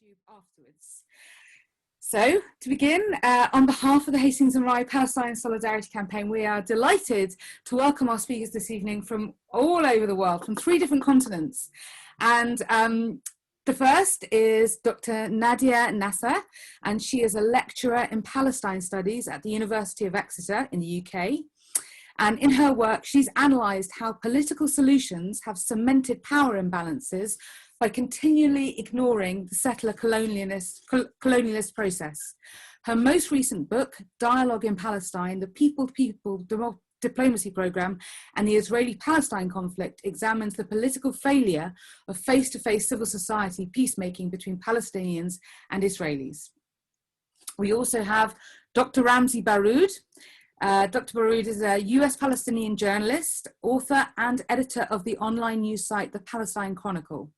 YouTube afterwards. So, to begin, on behalf of the Hastings and Rye Palestine Solidarity Campaign, we are delighted to welcome our speakers this evening from all over the world, from 3 different continents. And the first is Dr. Nadia Naser, and she is a lecturer in Palestine Studies at the University of Exeter in the UK. And in her work, she's analysed how political solutions have cemented power imbalances by continually ignoring the settler colonialist process. Her most recent book, Dialogue in Palestine, the People-to-People Diplomacy Programme and the Israeli-Palestine conflict, examines the political failure of face-to-face civil society peacemaking between Palestinians and Israelis. We also have Dr. Ramzy Baroud. Dr. Baroud is a US Palestinian journalist, author and editor of the online news site, The Palestine Chronicle.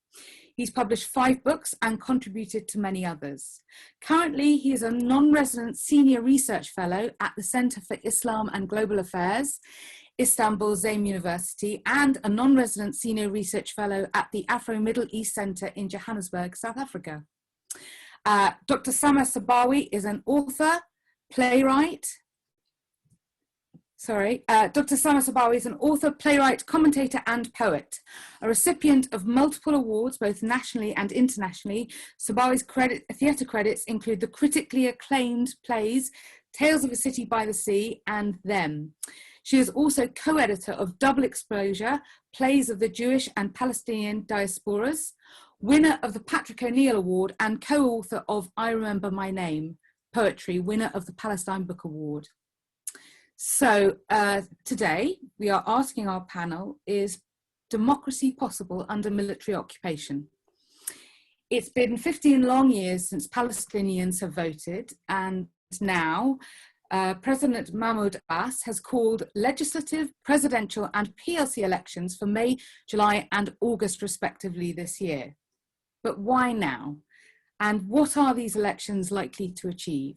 He's published 5 books and contributed to many others. Currently, he is a non-resident senior research fellow at the Center for Islam and Global Affairs, Istanbul Zaim University, and a non-resident senior research fellow at the Afro-Middle East Center in Johannesburg, South Africa. Dr. Samah Sabawi is an author, playwright, Dr. Samah Sabawi is an author, playwright, commentator and poet. A recipient of multiple awards, both nationally and internationally, Sabawi's theatre credits include the critically acclaimed plays Tales of a City by the Sea and Them. She is also co-editor of Double Exposure, Plays of the Jewish and Palestinian Diasporas, winner of the Patrick O'Neill Award and co-author of I Remember My Name, poetry, winner of the Palestine Book Award. So today we are asking our panel, is democracy possible under military occupation? It's been 15 long years since Palestinians have voted, and now President Mahmoud Abbas has called legislative, presidential and PLC elections for May, July and August respectively this year. But why now? And what are these elections likely to achieve?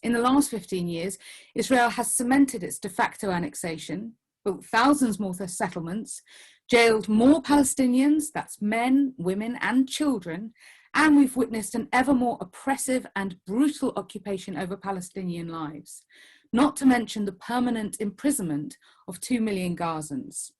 In the last 15 years, Israel has cemented its de facto annexation, built thousands more settlements, jailed more Palestinians, that's men, women and children, and we've witnessed an ever more oppressive and brutal occupation over Palestinian lives, not to mention the permanent imprisonment of 2 million Gazans.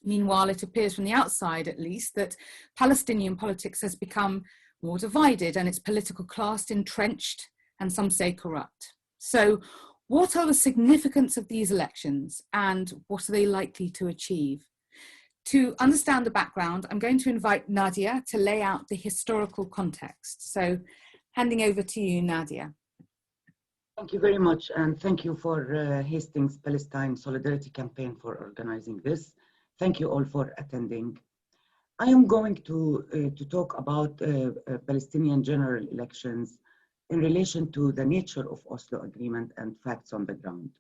Meanwhile, it appears from the outside, at least, that Palestinian politics has become more divided and its political class entrenched, and some say corrupt. So what are the significance of these elections and what are they likely to achieve? To understand the background, I'm going to invite Nadia to lay out the historical context. So handing over to you, Nadia. Thank you very much, and thank you for Hastings Palestine Solidarity Campaign for organizing this. Thank you all for attending. I am going to talk about Palestinian general elections in relation to the nature of Oslo Agreement and facts on the ground.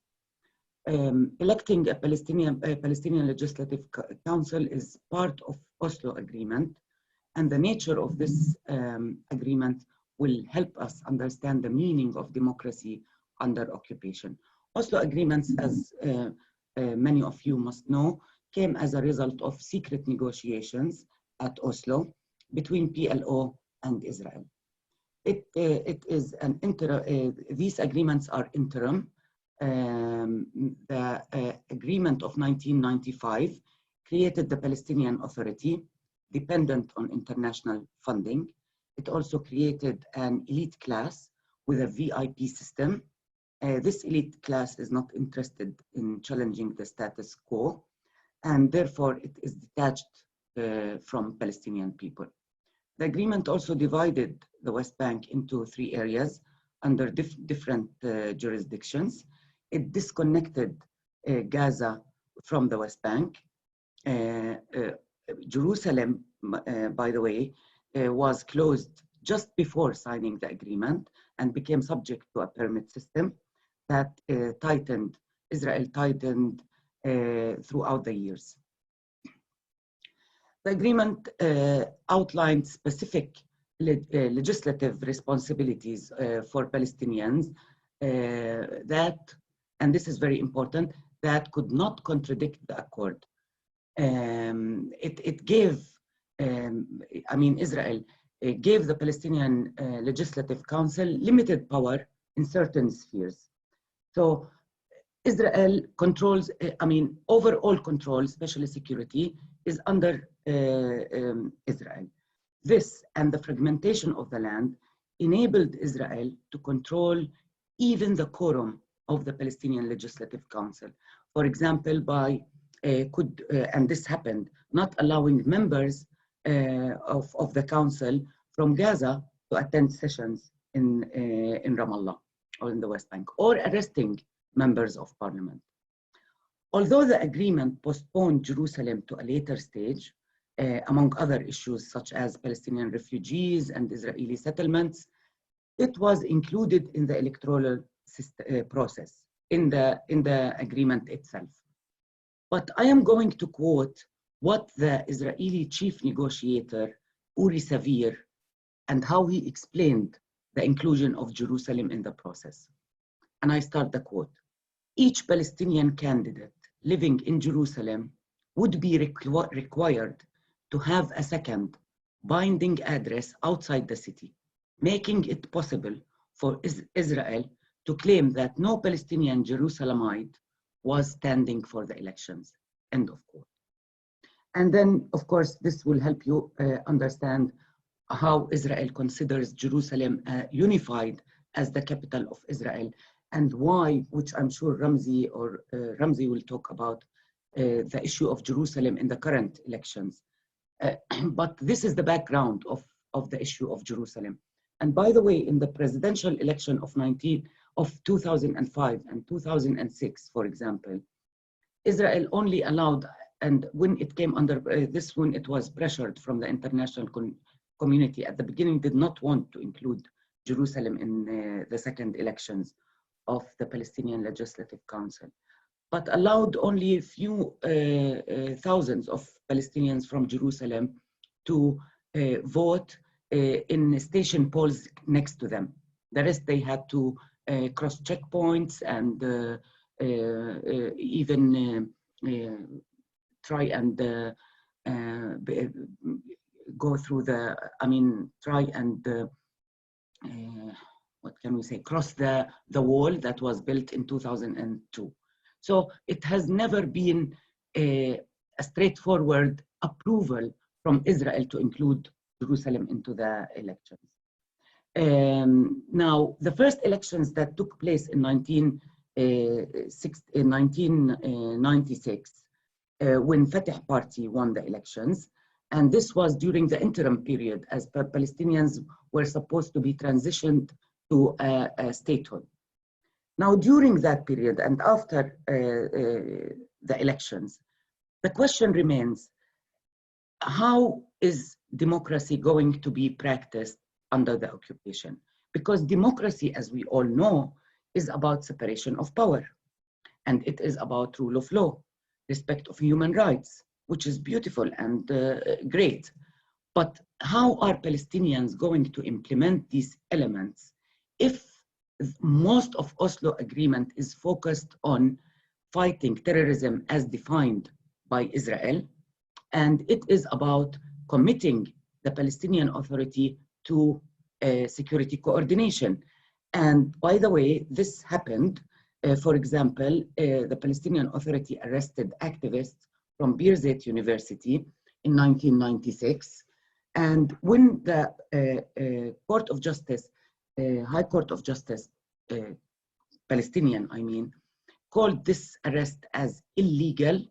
Electing a Palestinian Legislative Council is part of Oslo Agreement, and the nature of this agreement will help us understand the meaning of democracy under occupation. Oslo agreements, as many of you must know, came as a result of secret negotiations at Oslo between PLO and Israel. It is an these agreements are interim. The agreement of 1995 created the Palestinian Authority, dependent on international funding. It also created an elite class with a VIP system. This elite class is not interested in challenging the status quo, and therefore it is detached from Palestinian people. The agreement also divided the West Bank into 3 areas under different jurisdictions. It disconnected Gaza from the West Bank. Jerusalem, by the way, was closed just before signing the agreement and became subject to a permit system that Israel tightened throughout the years. The agreement outlined specific legislative responsibilities for Palestinians that, and this is very important, that could not contradict the accord. It gave, Israel gave the Palestinian Legislative Council limited power in certain spheres. So Israel controls, overall control, especially security, is under Israel. This and the fragmentation of the land enabled Israel to control even the quorum of the Palestinian Legislative Council. For example, by, and this happened, not allowing members of the council from Gaza to attend sessions in Ramallah or in the West Bank, or arresting members of parliament. Although the agreement postponed Jerusalem to a later stage, among other issues such as Palestinian refugees and Israeli settlements, it was included in the electoral process, in the agreement itself. But I am going to quote what the Israeli chief negotiator, Uri Savir, and how he explained the inclusion of Jerusalem in the process. And I start the quote. Each Palestinian candidate living in Jerusalem would be required to have a second binding address outside the city, making it possible for Israel to claim that no Palestinian Jerusalemite was standing for the elections, end of quote. And then, of course, this will help you understand how Israel considers Jerusalem unified as the capital of Israel, and why, which I'm sure Ramzy will talk about, the issue of Jerusalem in the current elections. But this is the background of the issue of Jerusalem. And by the way, in the presidential election of 2005 and 2006, for example, Israel only allowed, and when it came under this, when it was pressured from the international community at the beginning, did not want to include Jerusalem in the second elections of the Palestinian Legislative Council, but allowed only a few thousands of Palestinians from Jerusalem to vote in station polls next to them. The rest, they had to cross checkpoints and even try and go through the, try and what can we say, cross the wall that was built in 2002. So it has never been a straightforward approval from Israel to include Jerusalem into the elections. Now, the first elections that took place in 1996, when Fatah Party won the elections, and this was during the interim period as Palestinians were supposed to be transitioned to a statehood. Now, during that period and after the elections, the question remains, how is democracy going to be practiced under the occupation? Because democracy, as we all know, is about separation of power, and it is about rule of law, respect of human rights, which is beautiful and great. But how are Palestinians going to implement these elements if most of Oslo Agreement is focused on fighting terrorism as defined by Israel, and it is about committing the Palestinian Authority to security coordination? And by the way, this happened, for example, the Palestinian Authority arrested activists from Birzeit University in 1996. And when the Court of Justice, High Court of Justice, Palestinian, called this arrest as illegal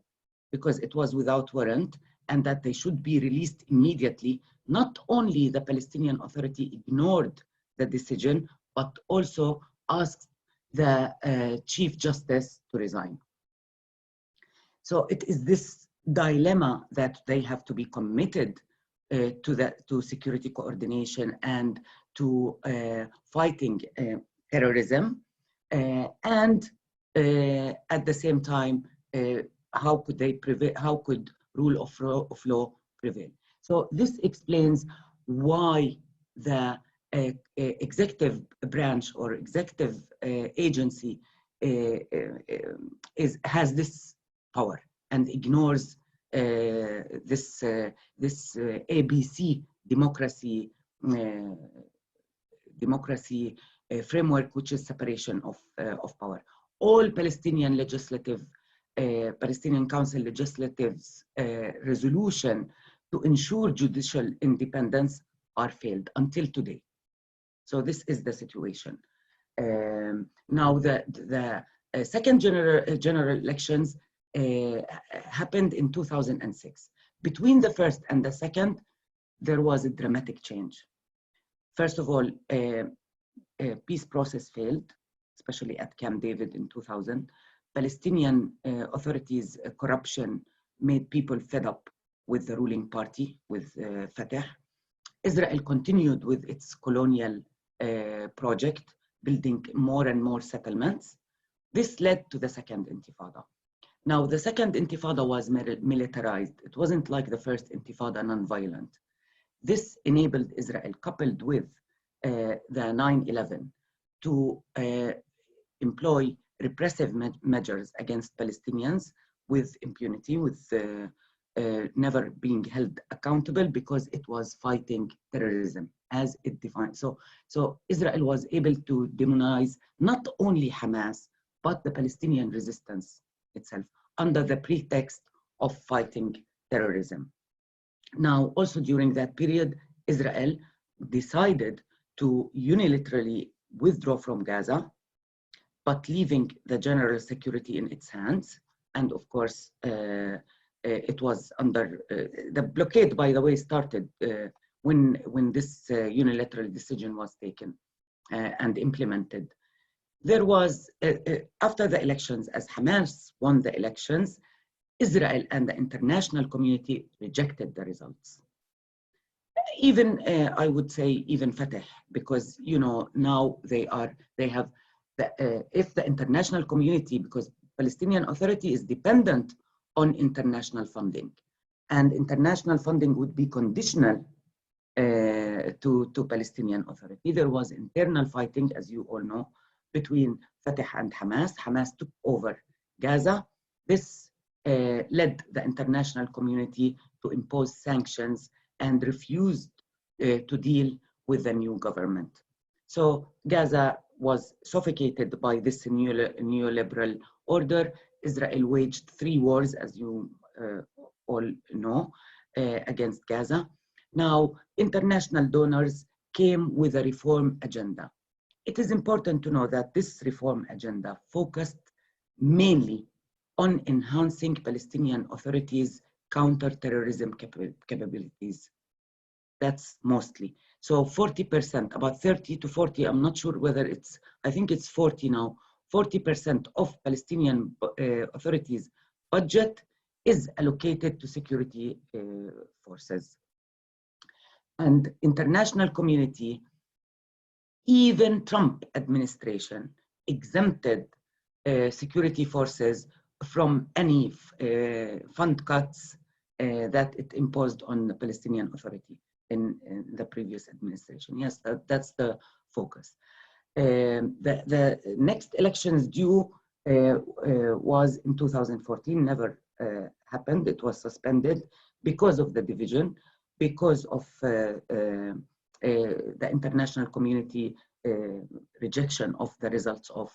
because it was without warrant and that they should be released immediately, not only the Palestinian Authority ignored the decision, but also asked the Chief Justice to resign. So it is this dilemma that they have to be committed to security coordination and to fighting terrorism, and at the same time, how could they prevail? How could rule of law prevail? So this explains why the executive branch or executive agency has this power and ignores this ABC democracy democracy framework, which is separation of power. All Palestinian legislative, Palestinian Council legislatives resolution to ensure judicial independence are failed until today. So this is the situation. Now the second general elections happened in 2006. Between the first and the second, there was a dramatic change. First of all, peace process failed, especially at Camp David in 2000. Palestinian authorities' corruption made people fed up with the ruling party, with Fatah. Israel continued with its colonial project, building more and more settlements. This led to the Second Intifada. Now, the Second Intifada was militarized. It wasn't like the First Intifada, non-violent. This enabled Israel, coupled with the 9/11, to employ repressive measures against Palestinians with impunity, with never being held accountable, because it was fighting terrorism as it defined. So Israel was able to demonize not only Hamas, but the Palestinian resistance itself under the pretext of fighting terrorism. Now, also during that period, Israel decided to unilaterally withdraw from Gaza, but leaving the general security in its hands. And of course, it was under the blockade, by the way, started when this unilateral decision was taken and implemented. There was, after the elections, as Hamas won the elections, Israel and the international community rejected the results. Even, I would say, even Fatah, because, you know, now they have, if the international community, because Palestinian Authority is dependent on international funding, and international funding would be conditional to Palestinian Authority. There was internal fighting, as you all know, between Fatah and Hamas. Hamas took over Gaza. This led the international community to impose sanctions and refused to deal with the new government. So Gaza was suffocated by this neoliberal order. Israel waged 3 wars, as you all know, against Gaza. Now, international donors came with a reform agenda. It is important to know that this reform agenda focused mainly on enhancing Palestinian Authority's counter-terrorism capabilities. That's mostly. So 40%, about 30 to 40, I'm not sure whether it's, I think it's 40 now, 40% of Palestinian Authority's budget is allocated to security forces. And international community, even Trump administration, exempted security forces from any fund cuts that it imposed on the Palestinian Authority in the previous administration. Yes, that's the focus. The next elections due was in 2014, never happened. It was suspended because of the division, because of the international community rejection of the results of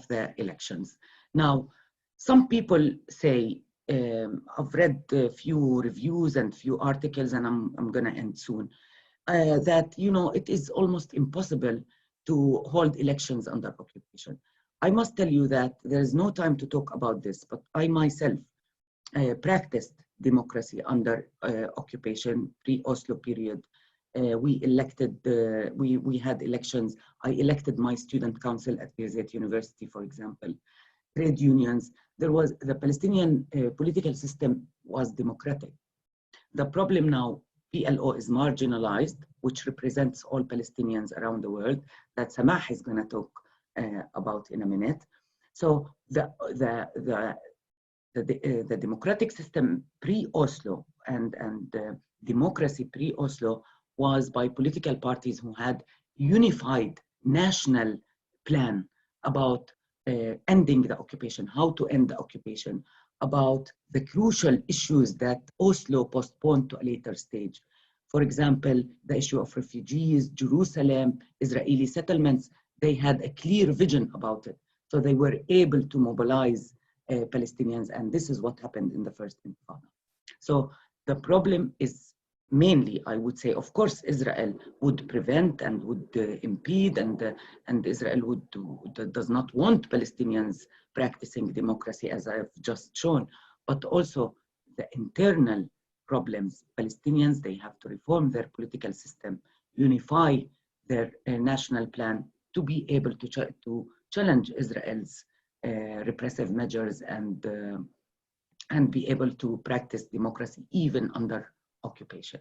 the elections. Now, some people say, I've read a few reviews and few articles, and I'm gonna end soon, that, you know, it is almost impossible to hold elections under occupation. I must tell you that there is no time to talk about this, but I myself practiced democracy under occupation, pre-Oslo period. We elected, we had elections. I elected my student council at Birzeit University, for example. Trade unions. There was, the Palestinian political system was democratic. The problem now, PLO is marginalized, which represents all Palestinians around the world, that Samah is going to talk about in a minute. So the democratic system pre-Oslo and democracy pre-Oslo was by political parties who had unified national plan about ending the occupation, how to end the occupation, about the crucial issues that Oslo postponed to a later stage. For example, the issue of refugees, Jerusalem, Israeli settlements, they had a clear vision about it. So they were able to mobilize Palestinians, and this is what happened in the first Intifada. So the problem is mainly, I would say, of course, Israel would prevent and would impede, and Israel does not want Palestinians practicing democracy, as I've just shown, but also the internal problems. Palestinians, they have to reform their political system, unify their national plan to be able to challenge Israel's repressive measures and be able to practice democracy even under occupation.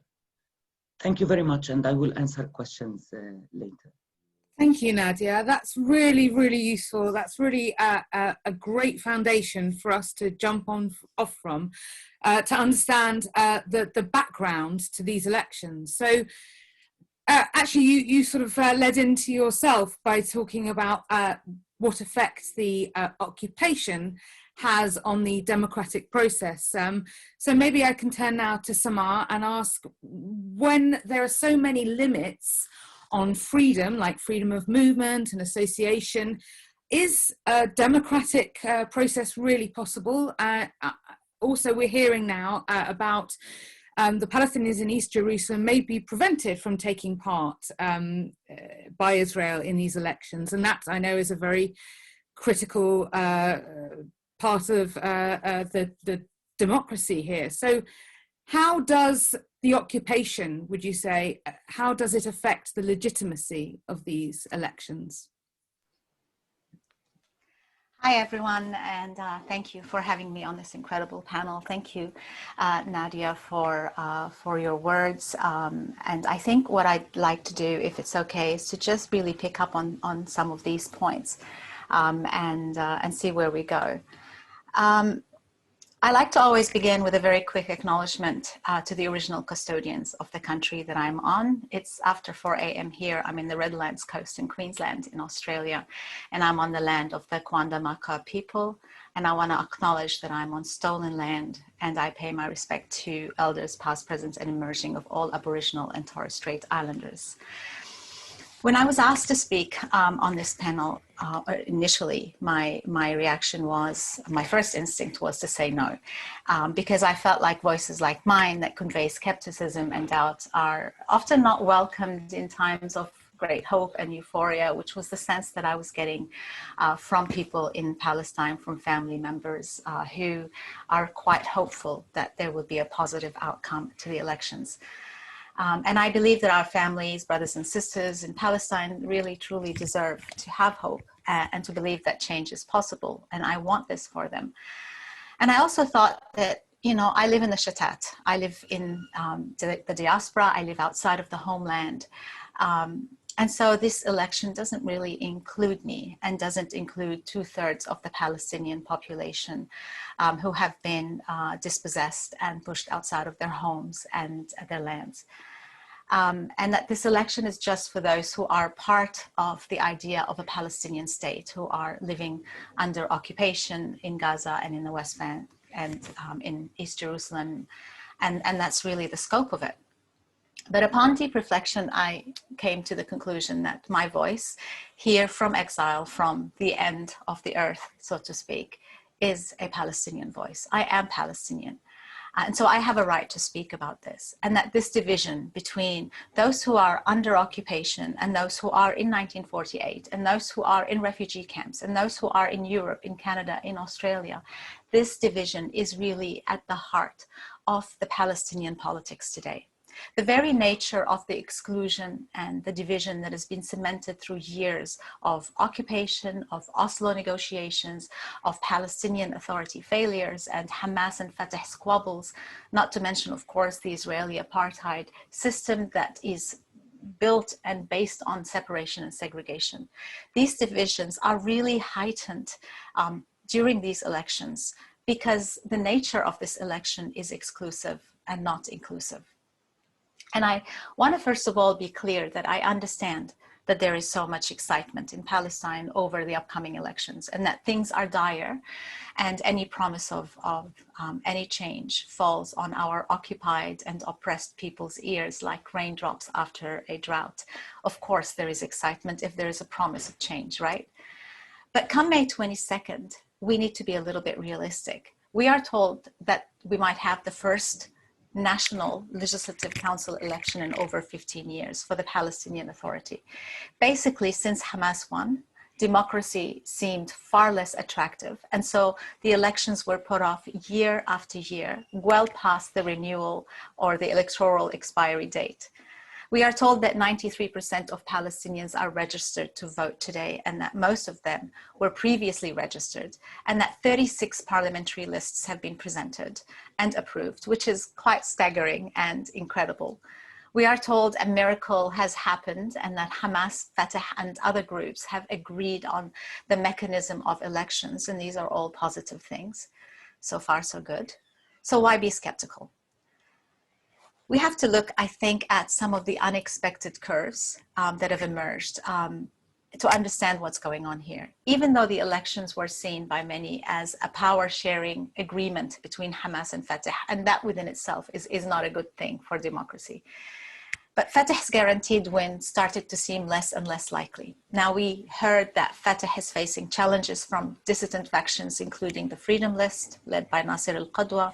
Thank you very much, and I will answer questions later. Thank you, Nadia. That's really, really useful. That's really a great foundation for us to jump off from to understand the background to these elections. So actually, you sort of led into yourself by talking about what effect the occupation has on the democratic process. So maybe I can turn now to Samah and ask, when there are so many limits on freedom, like freedom of movement and association, is a democratic process really possible? Also, we're hearing now about the Palestinians in East Jerusalem may be prevented from taking part by Israel in these elections. And that, I know, is a very critical part of the democracy here. So how does the occupation, would you say, how does it affect the legitimacy of these elections? Hi, everyone, and thank you for having me on this incredible panel. Thank you, Nadia, for your words. And I think what I'd like to do, if it's okay, is to just really pick up on some of these points and see where we go. I like to always begin with a very quick acknowledgement to the original custodians of the country that I'm on. It's after 4 a.m. here. I'm in the Redlands Coast in Queensland in Australia, and I'm on the land of the Kwanda people. And I want to acknowledge that I'm on stolen land, and I pay my respect to elders past, present, and emerging of all Aboriginal and Torres Strait Islanders. When I was asked to speak on this panel, initially, my reaction was, my first instinct was to say no, because I felt like voices like mine that convey skepticism and doubt are often not welcomed in times of great hope and euphoria, which was the sense that I was getting from people in Palestine, from family members who are quite hopeful that there will be a positive outcome to the elections. And I believe that our families, brothers and sisters in Palestine really, truly deserve to have hope and to believe that change is possible. And I want this for them. And I also thought that, you know, I live in the Shatat. I live in the diaspora. I live outside of the homeland. And so this election doesn't really include me and doesn't include 2/3 of the Palestinian population who have been dispossessed and pushed outside of their homes and their lands. And that this election is just for those who are part of the idea of a Palestinian state, who are living under occupation in Gaza and in the West Bank and in East Jerusalem. And that's really the scope of it. But upon deep reflection, I came to the conclusion that my voice here from exile, from the end of the earth, so to speak, is a Palestinian voice. I am Palestinian. And so I have a right to speak about this, and that this division between those who are under occupation and those who are in 1948 and those who are in refugee camps and those who are in Europe, in Canada, in Australia, this division is really at the heart of the Palestinian politics today. The very nature of the exclusion and the division that has been cemented through years of occupation, of Oslo negotiations, of Palestinian Authority failures and Hamas and Fatah squabbles, not to mention, of course, the Israeli apartheid system that is built and based on separation and segregation. These divisions are really heightened during these elections because the nature of this election is exclusive and not inclusive. And I want to first of all be clear that I understand that there is so much excitement in Palestine over the upcoming elections, and that things are dire, and any promise of any change falls on our occupied and oppressed people's ears like raindrops after a drought. Of course, there is excitement if there is a promise of change, right? But come May 22nd, we need to be a little bit realistic. We are told that we might have the first national legislative council election in over 15 years for the Palestinian Authority. Basically, since Hamas won, democracy seemed far less attractive. And so the elections were put off year after year, well past the renewal or the electoral expiry date. We are told that 93% of Palestinians are registered to vote today, and that most of them were previously registered, and that 36 parliamentary lists have been presented and approved, which is quite staggering and incredible. We are told a miracle has happened and that Hamas, Fatah, and other groups have agreed on the mechanism of elections, and these are all positive things. So far, so good. So why be skeptical? We have to look, I think, at some of the unexpected curves that have emerged to understand what's going on here. Even though the elections were seen by many as a power-sharing agreement between Hamas and Fatah, and that within itself is not a good thing for democracy. But Fatah's guaranteed win started to seem less and less likely. Now, we heard that Fatah is facing challenges from dissident factions, including the Freedom List, led by Nasser al-Qadwa,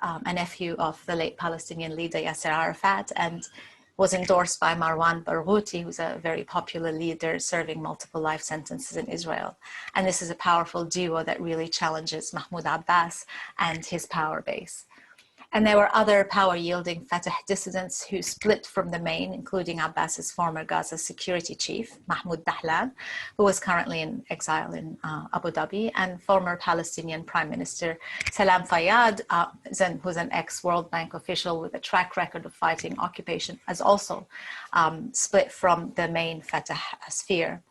a nephew of the late Palestinian leader Yasser Arafat, and was endorsed by Marwan Barghouti, who's a very popular leader serving multiple life sentences in Israel. And this is a powerful duo that really challenges Mahmoud Abbas and his power base. And there were other power-yielding Fatah dissidents who split from the main, including Abbas's former Gaza security chief, Mahmoud Dahlan, who was currently in exile in Abu Dhabi, and former Palestinian Prime Minister Salam Fayyad, who's an ex-World Bank official with a track record of fighting occupation, has also split from the main Fatah sphere.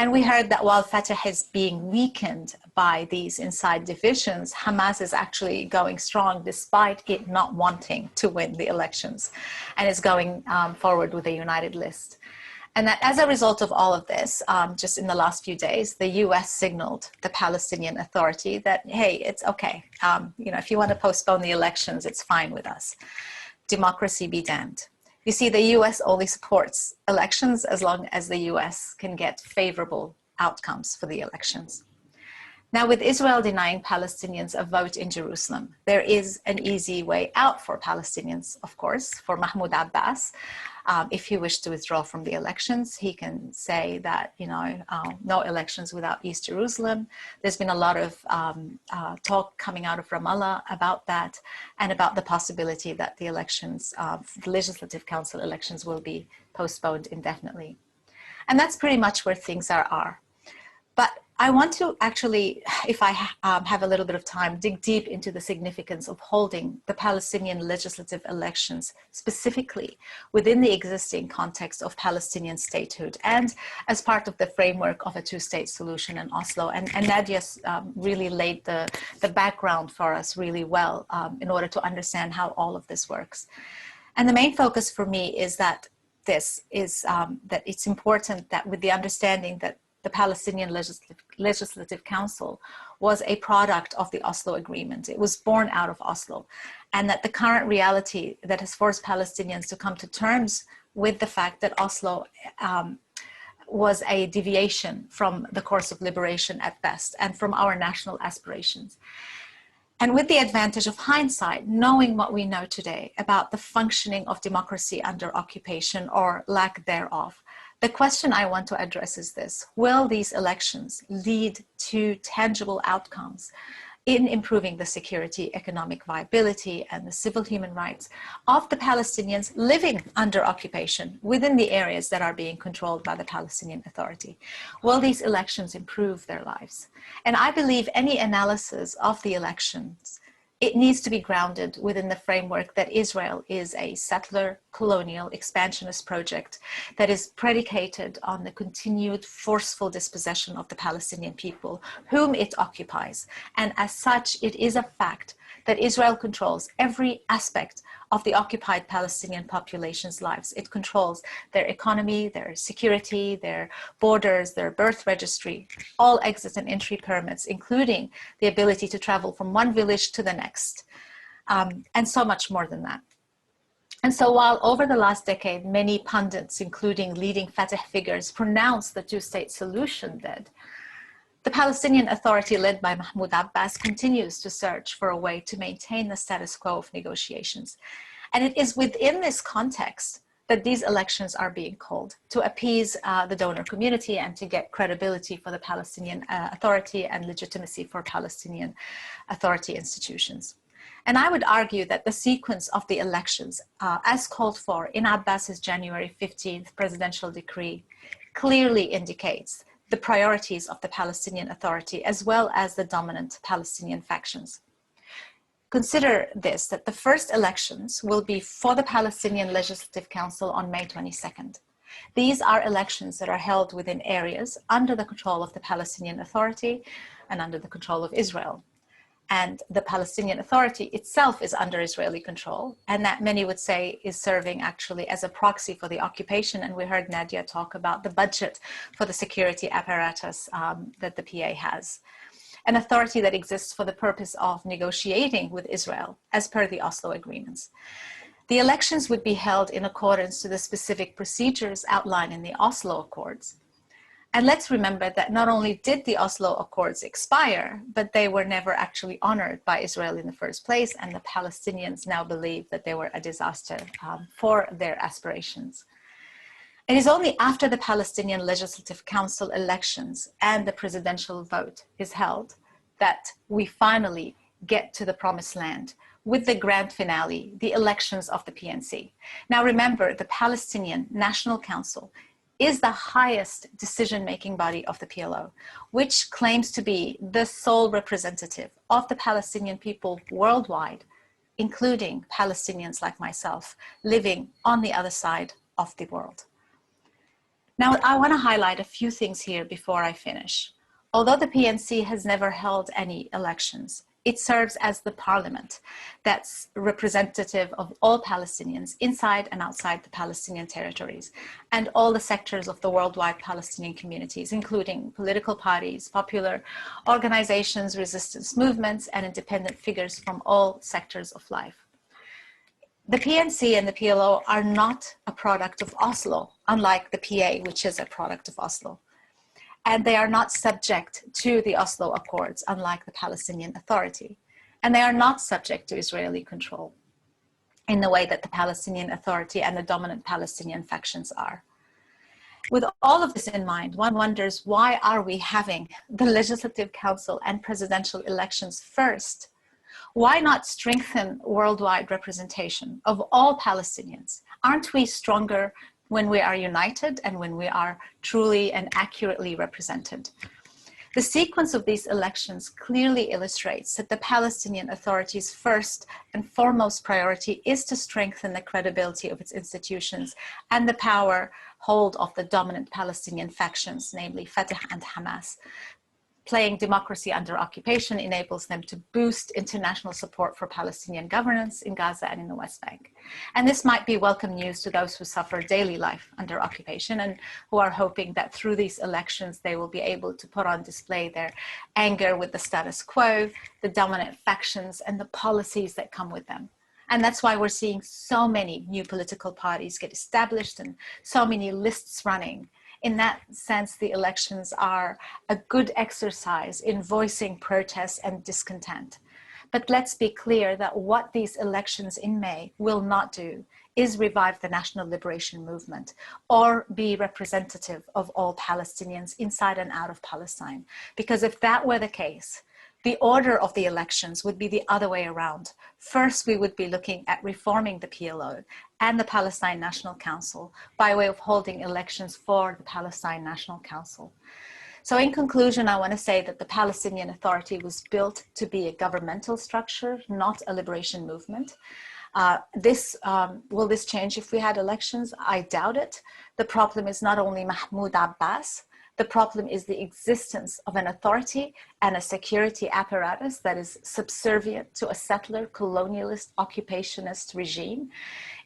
And we heard that while Fatah is being weakened by these inside divisions, Hamas is actually going strong despite it not wanting to win the elections, and is going forward with a united list. And that as a result of all of this, just in the last few days, the US signaled the Palestinian Authority that, hey, it's okay. If you want to postpone the elections, it's fine with us. Democracy be damned. You see, the US only supports elections as long as the US can get favorable outcomes for the elections. Now, with Israel denying Palestinians a vote in Jerusalem, there is an easy way out for Palestinians, of course, for Mahmoud Abbas. If he wished to withdraw from the elections, he can say that, no elections without East Jerusalem. There's been a lot of talk coming out of Ramallah about that, and about the possibility that the elections, the Legislative Council elections, will be postponed indefinitely. And that's pretty much where things are. But I want to actually, if I have a little bit of time, dig deep into the significance of holding the Palestinian legislative elections specifically within the existing context of Palestinian statehood and as part of the framework of a two-state solution in Oslo. And Nadia really laid the background for us really well in order to understand how all of this works. And the main focus for me is that that it's important that with the understanding that the Palestinian Legislative Council was a product of the Oslo Agreement. It was born out of Oslo, and that the current reality that has forced Palestinians to come to terms with the fact that Oslo was a deviation from the course of liberation at best and from our national aspirations. And with the advantage of hindsight, knowing what we know today about the functioning of democracy under occupation or lack thereof, the question I want to address is this: will these elections lead to tangible outcomes in improving the security, economic viability, and the civil human rights of the Palestinians living under occupation within the areas that are being controlled by the Palestinian Authority? Will these elections improve their lives? And I believe any analysis of the elections, it needs to be grounded within the framework that Israel is a settler, colonial, expansionist project that is predicated on the continued forceful dispossession of the Palestinian people, whom it occupies. And as such, it is a fact that Israel controls every aspect of the occupied Palestinian population's lives. It controls their economy, their security, their borders, their birth registry, all exit and entry permits, including the ability to travel from one village to the next, and so much more than that. And so while over the last decade, many pundits, including leading Fatah figures, pronounced the two-state solution dead, the Palestinian Authority led by Mahmoud Abbas continues to search for a way to maintain the status quo of negotiations. And it is within this context that these elections are being called to appease the donor community and to get credibility for the Palestinian Authority and legitimacy for Palestinian Authority institutions. And I would argue that the sequence of the elections, as called for in Abbas's January 15th presidential decree, clearly indicates the priorities of the Palestinian Authority as well as the dominant Palestinian factions. Consider this, that the first elections will be for the Palestinian Legislative Council on May 22nd. These are elections that are held within areas under the control of the Palestinian Authority and under the control of Israel. And the Palestinian Authority itself is under Israeli control, and that many would say is serving actually as a proxy for the occupation. And we heard Nadia talk about the budget for the security apparatus that the PA has. An authority that exists for the purpose of negotiating with Israel as per the Oslo agreements. The elections would be held in accordance to the specific procedures outlined in the Oslo Accords. And let's remember that not only did the Oslo Accords expire, but they were never actually honored by Israel in the first place, and the Palestinians now believe that they were a disaster for their aspirations. It is only after the Palestinian Legislative Council elections and the presidential vote is held that we finally get to the promised land with the grand finale, the elections of the PNC. Now remember, the Palestinian National Council is the highest decision-making body of the PLO, which claims to be the sole representative of the Palestinian people worldwide, including Palestinians like myself, living on the other side of the world. Now, I want to highlight a few things here before I finish. Although the PNC has never held any elections, it serves as the parliament that's representative of all Palestinians inside and outside the Palestinian territories and all the sectors of the worldwide Palestinian communities, including political parties, popular organizations, resistance movements, and independent figures from all sectors of life. The PNC and the PLO are not a product of Oslo, unlike the PA, which is a product of Oslo. And they are not subject to the Oslo Accords, unlike the Palestinian Authority. And they are not subject to Israeli control in the way that the Palestinian Authority and the dominant Palestinian factions are. With all of this in mind, one wonders, why are we having the Legislative Council and presidential elections first? Why not strengthen worldwide representation of all Palestinians? Aren't we stronger when we are united and when we are truly and accurately represented? The sequence of these elections clearly illustrates that the Palestinian Authority's first and foremost priority is to strengthen the credibility of its institutions and the power hold of the dominant Palestinian factions, namely Fatah and Hamas. Playing democracy under occupation enables them to boost international support for Palestinian governance in Gaza and in the West Bank. And this might be welcome news to those who suffer daily life under occupation and who are hoping that through these elections they will be able to put on display their anger with the status quo, the dominant factions, and the policies that come with them. And that's why we're seeing so many new political parties get established and so many lists running. In that sense, the elections are a good exercise in voicing protests and discontent. But let's be clear that what these elections in May will not do is revive the national liberation movement or be representative of all Palestinians inside and out of Palestine. Because if that were the case, the order of the elections would be the other way around. First, we would be looking at reforming the PLO and the Palestine National Council by way of holding elections for the Palestine National Council. So in conclusion, I want to say that the Palestinian Authority was built to be a governmental structure, not a liberation movement. Will this change if we had elections? I doubt it. The problem is not only Mahmoud Abbas, The problem is the existence of an authority and a security apparatus that is subservient to a settler, colonialist, occupationist regime.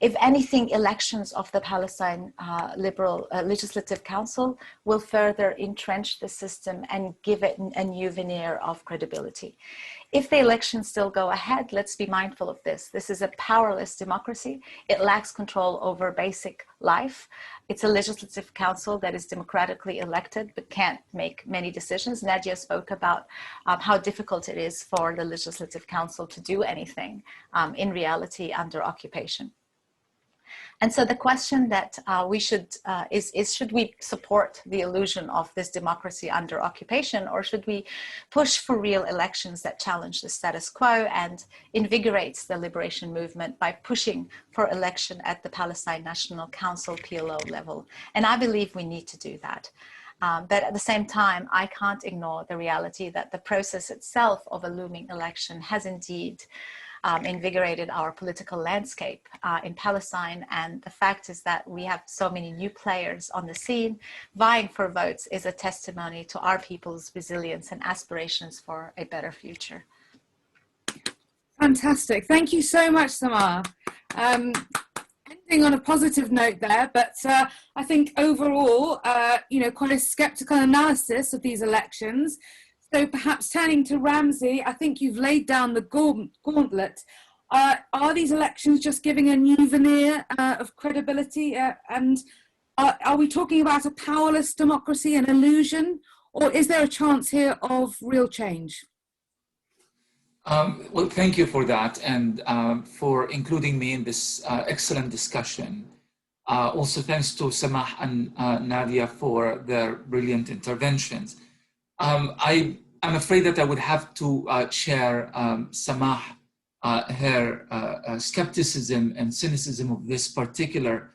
If anything, elections of the Palestine Liberal Legislative Council will further entrench the system and give it a new veneer of credibility. If the elections still go ahead, let's be mindful of this. This is a powerless democracy. It lacks control over basic life. It's a legislative council that is democratically elected but can't make many decisions. Nadia spoke about how difficult it is for the legislative council to do anything in reality under occupation. And so the question that we should should we support the illusion of this democracy under occupation, or should we push for real elections that challenge the status quo and invigorates the liberation movement by pushing for election at the Palestine National Council PLO level? And I believe we need to do that. But at the same time, I can't ignore the reality that the process itself of a looming election has indeed invigorated our political landscape in Palestine. And the fact is that we have so many new players on the scene. Vying for votes is a testimony to our people's resilience and aspirations for a better future. Fantastic. Thank you so much, Samah. Ending on a positive note there, but I think overall, quite a skeptical analysis of these elections. So perhaps turning to Ramzy, I think you've laid down the gauntlet. Are these elections just giving a new veneer of credibility? And are we talking about a powerless democracy, an illusion? Or is there a chance here of real change? Well, thank you for that, and for including me in this excellent discussion. Also, thanks to Samah and Nadia for their brilliant interventions. I'm afraid that I would have to share Samah, her skepticism and cynicism of this particular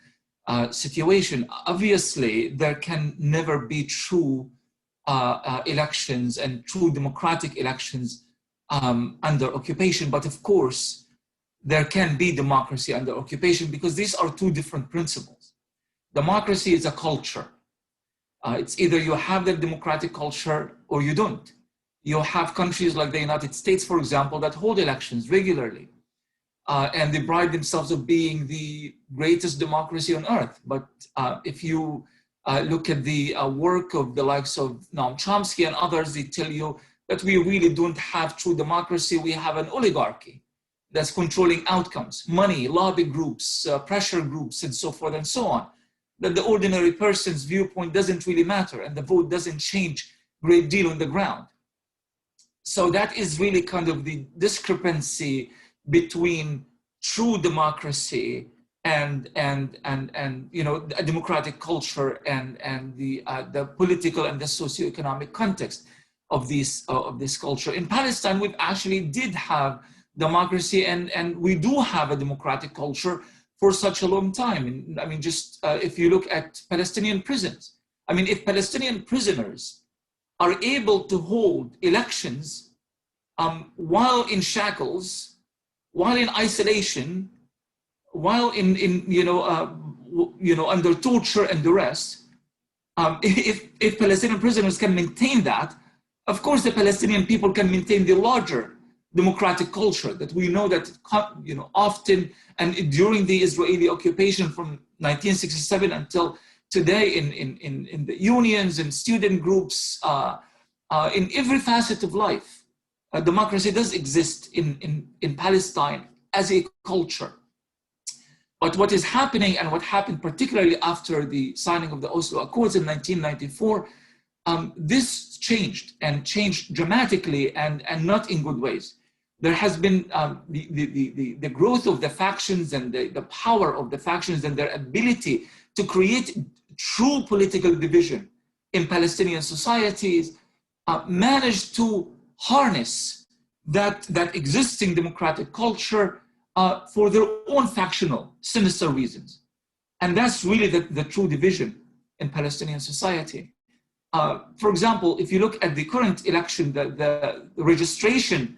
situation. Obviously, there can never be true elections and true democratic elections under occupation, but of course, there can be democracy under occupation because these are two different principles. Democracy is a culture. It's either you have the democratic culture or you don't. You have countries like the United States, for example, that hold elections regularly. And they pride themselves of being the greatest democracy on earth. But if you look at the work of the likes of Noam Chomsky and others, they tell you that we really don't have true democracy. We have an oligarchy that's controlling outcomes, money, lobby groups, pressure groups, and so forth and so on. That the ordinary person's viewpoint doesn't really matter and the vote doesn't change a great deal on the ground. So that is really kind of the discrepancy between true democracy and a democratic culture and the political and the socioeconomic context of this culture. In Palestine, we actually did have democracy and we do have a democratic culture for such a long time. I mean, just if you look at Palestinian prisons, I mean, if Palestinian prisoners are able to hold elections while in shackles, while in isolation, while under torture and duress, if Palestinian prisoners can maintain that, of course the Palestinian people can maintain the larger democratic culture that we know that often and during the Israeli occupation from 1967 until today in the unions and student groups, in every facet of life, democracy does exist in Palestine as a culture. But what is happening and what happened particularly after the signing of the Oslo Accords in 1994, this changed dramatically and not in good ways. There has been the growth of the factions and the power of the factions and their ability to create true political division in Palestinian societies, managed to harness that existing democratic culture for their own factional, sinister reasons. And that's really the true division in Palestinian society. For example, if you look at the current election, the registration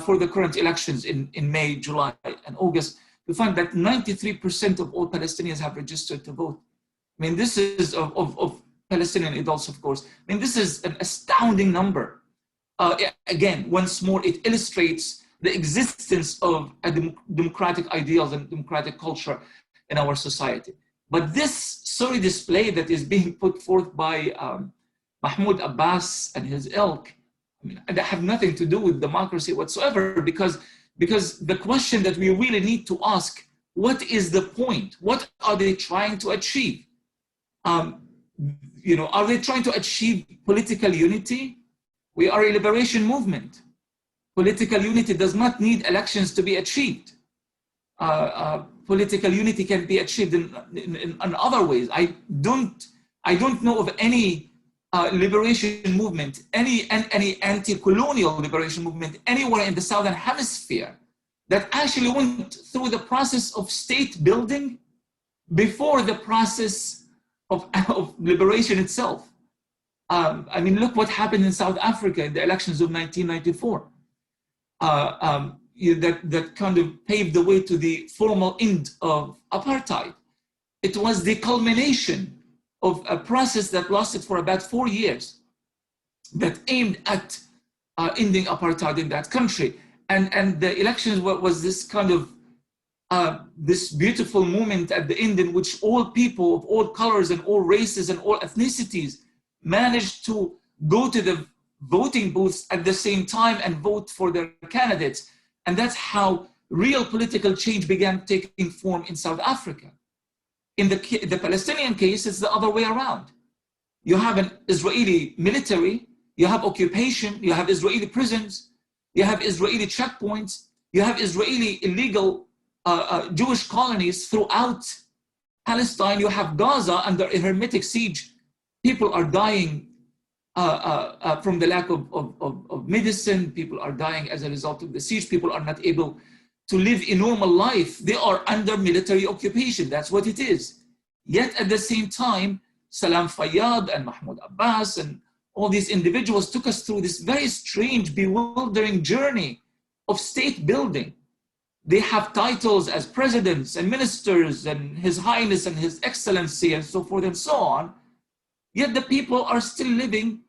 for the current elections in May, July, and August, you find that 93% of all Palestinians have registered to vote. I mean, this is of Palestinian adults, of course. I mean, this is an astounding number. Again, once more, it illustrates the existence of a democratic ideals and democratic culture in our society. But this sorry display that is being put forth by Mahmoud Abbas and his ilk, I mean, that have nothing to do with democracy whatsoever, because the question that we really need to ask, what is the point? What are they trying to achieve? You know, are they trying to achieve political unity? We are a liberation movement. Political unity does not need elections to be achieved. Political unity can be achieved in other ways. I don't know of any liberation movement, any anti-colonial liberation movement anywhere in the Southern Hemisphere that actually went through the process of state building before the process of liberation itself. I mean, look what happened in South Africa in the elections of 1994. That kind of paved the way to the formal end of apartheid. It was the culmination of a process that lasted for about 4 years that aimed at ending apartheid in that country. And the elections was this kind of this beautiful moment at the end in which all people of all colors and all races and all ethnicities managed to go to the voting booths at the same time and vote for their candidates. And that's how real political change began taking form in South Africa. In the Palestinian case, it's the other way around. You have an Israeli military, you have occupation, you have Israeli prisons, you have Israeli checkpoints, you have Israeli illegal Jewish colonies throughout Palestine. You have Gaza under a hermetic siege. People are dying from the lack of medicine. People are dying as a result of the siege. People are not able to live a normal life. They are under military occupation. That's what it is. Yet at the same time, Salam Fayyad and Mahmoud Abbas and all these individuals took us through this very strange, bewildering journey of state building. They have titles as presidents and ministers and His Highness and His Excellency and so forth and so on. Yet the people are still living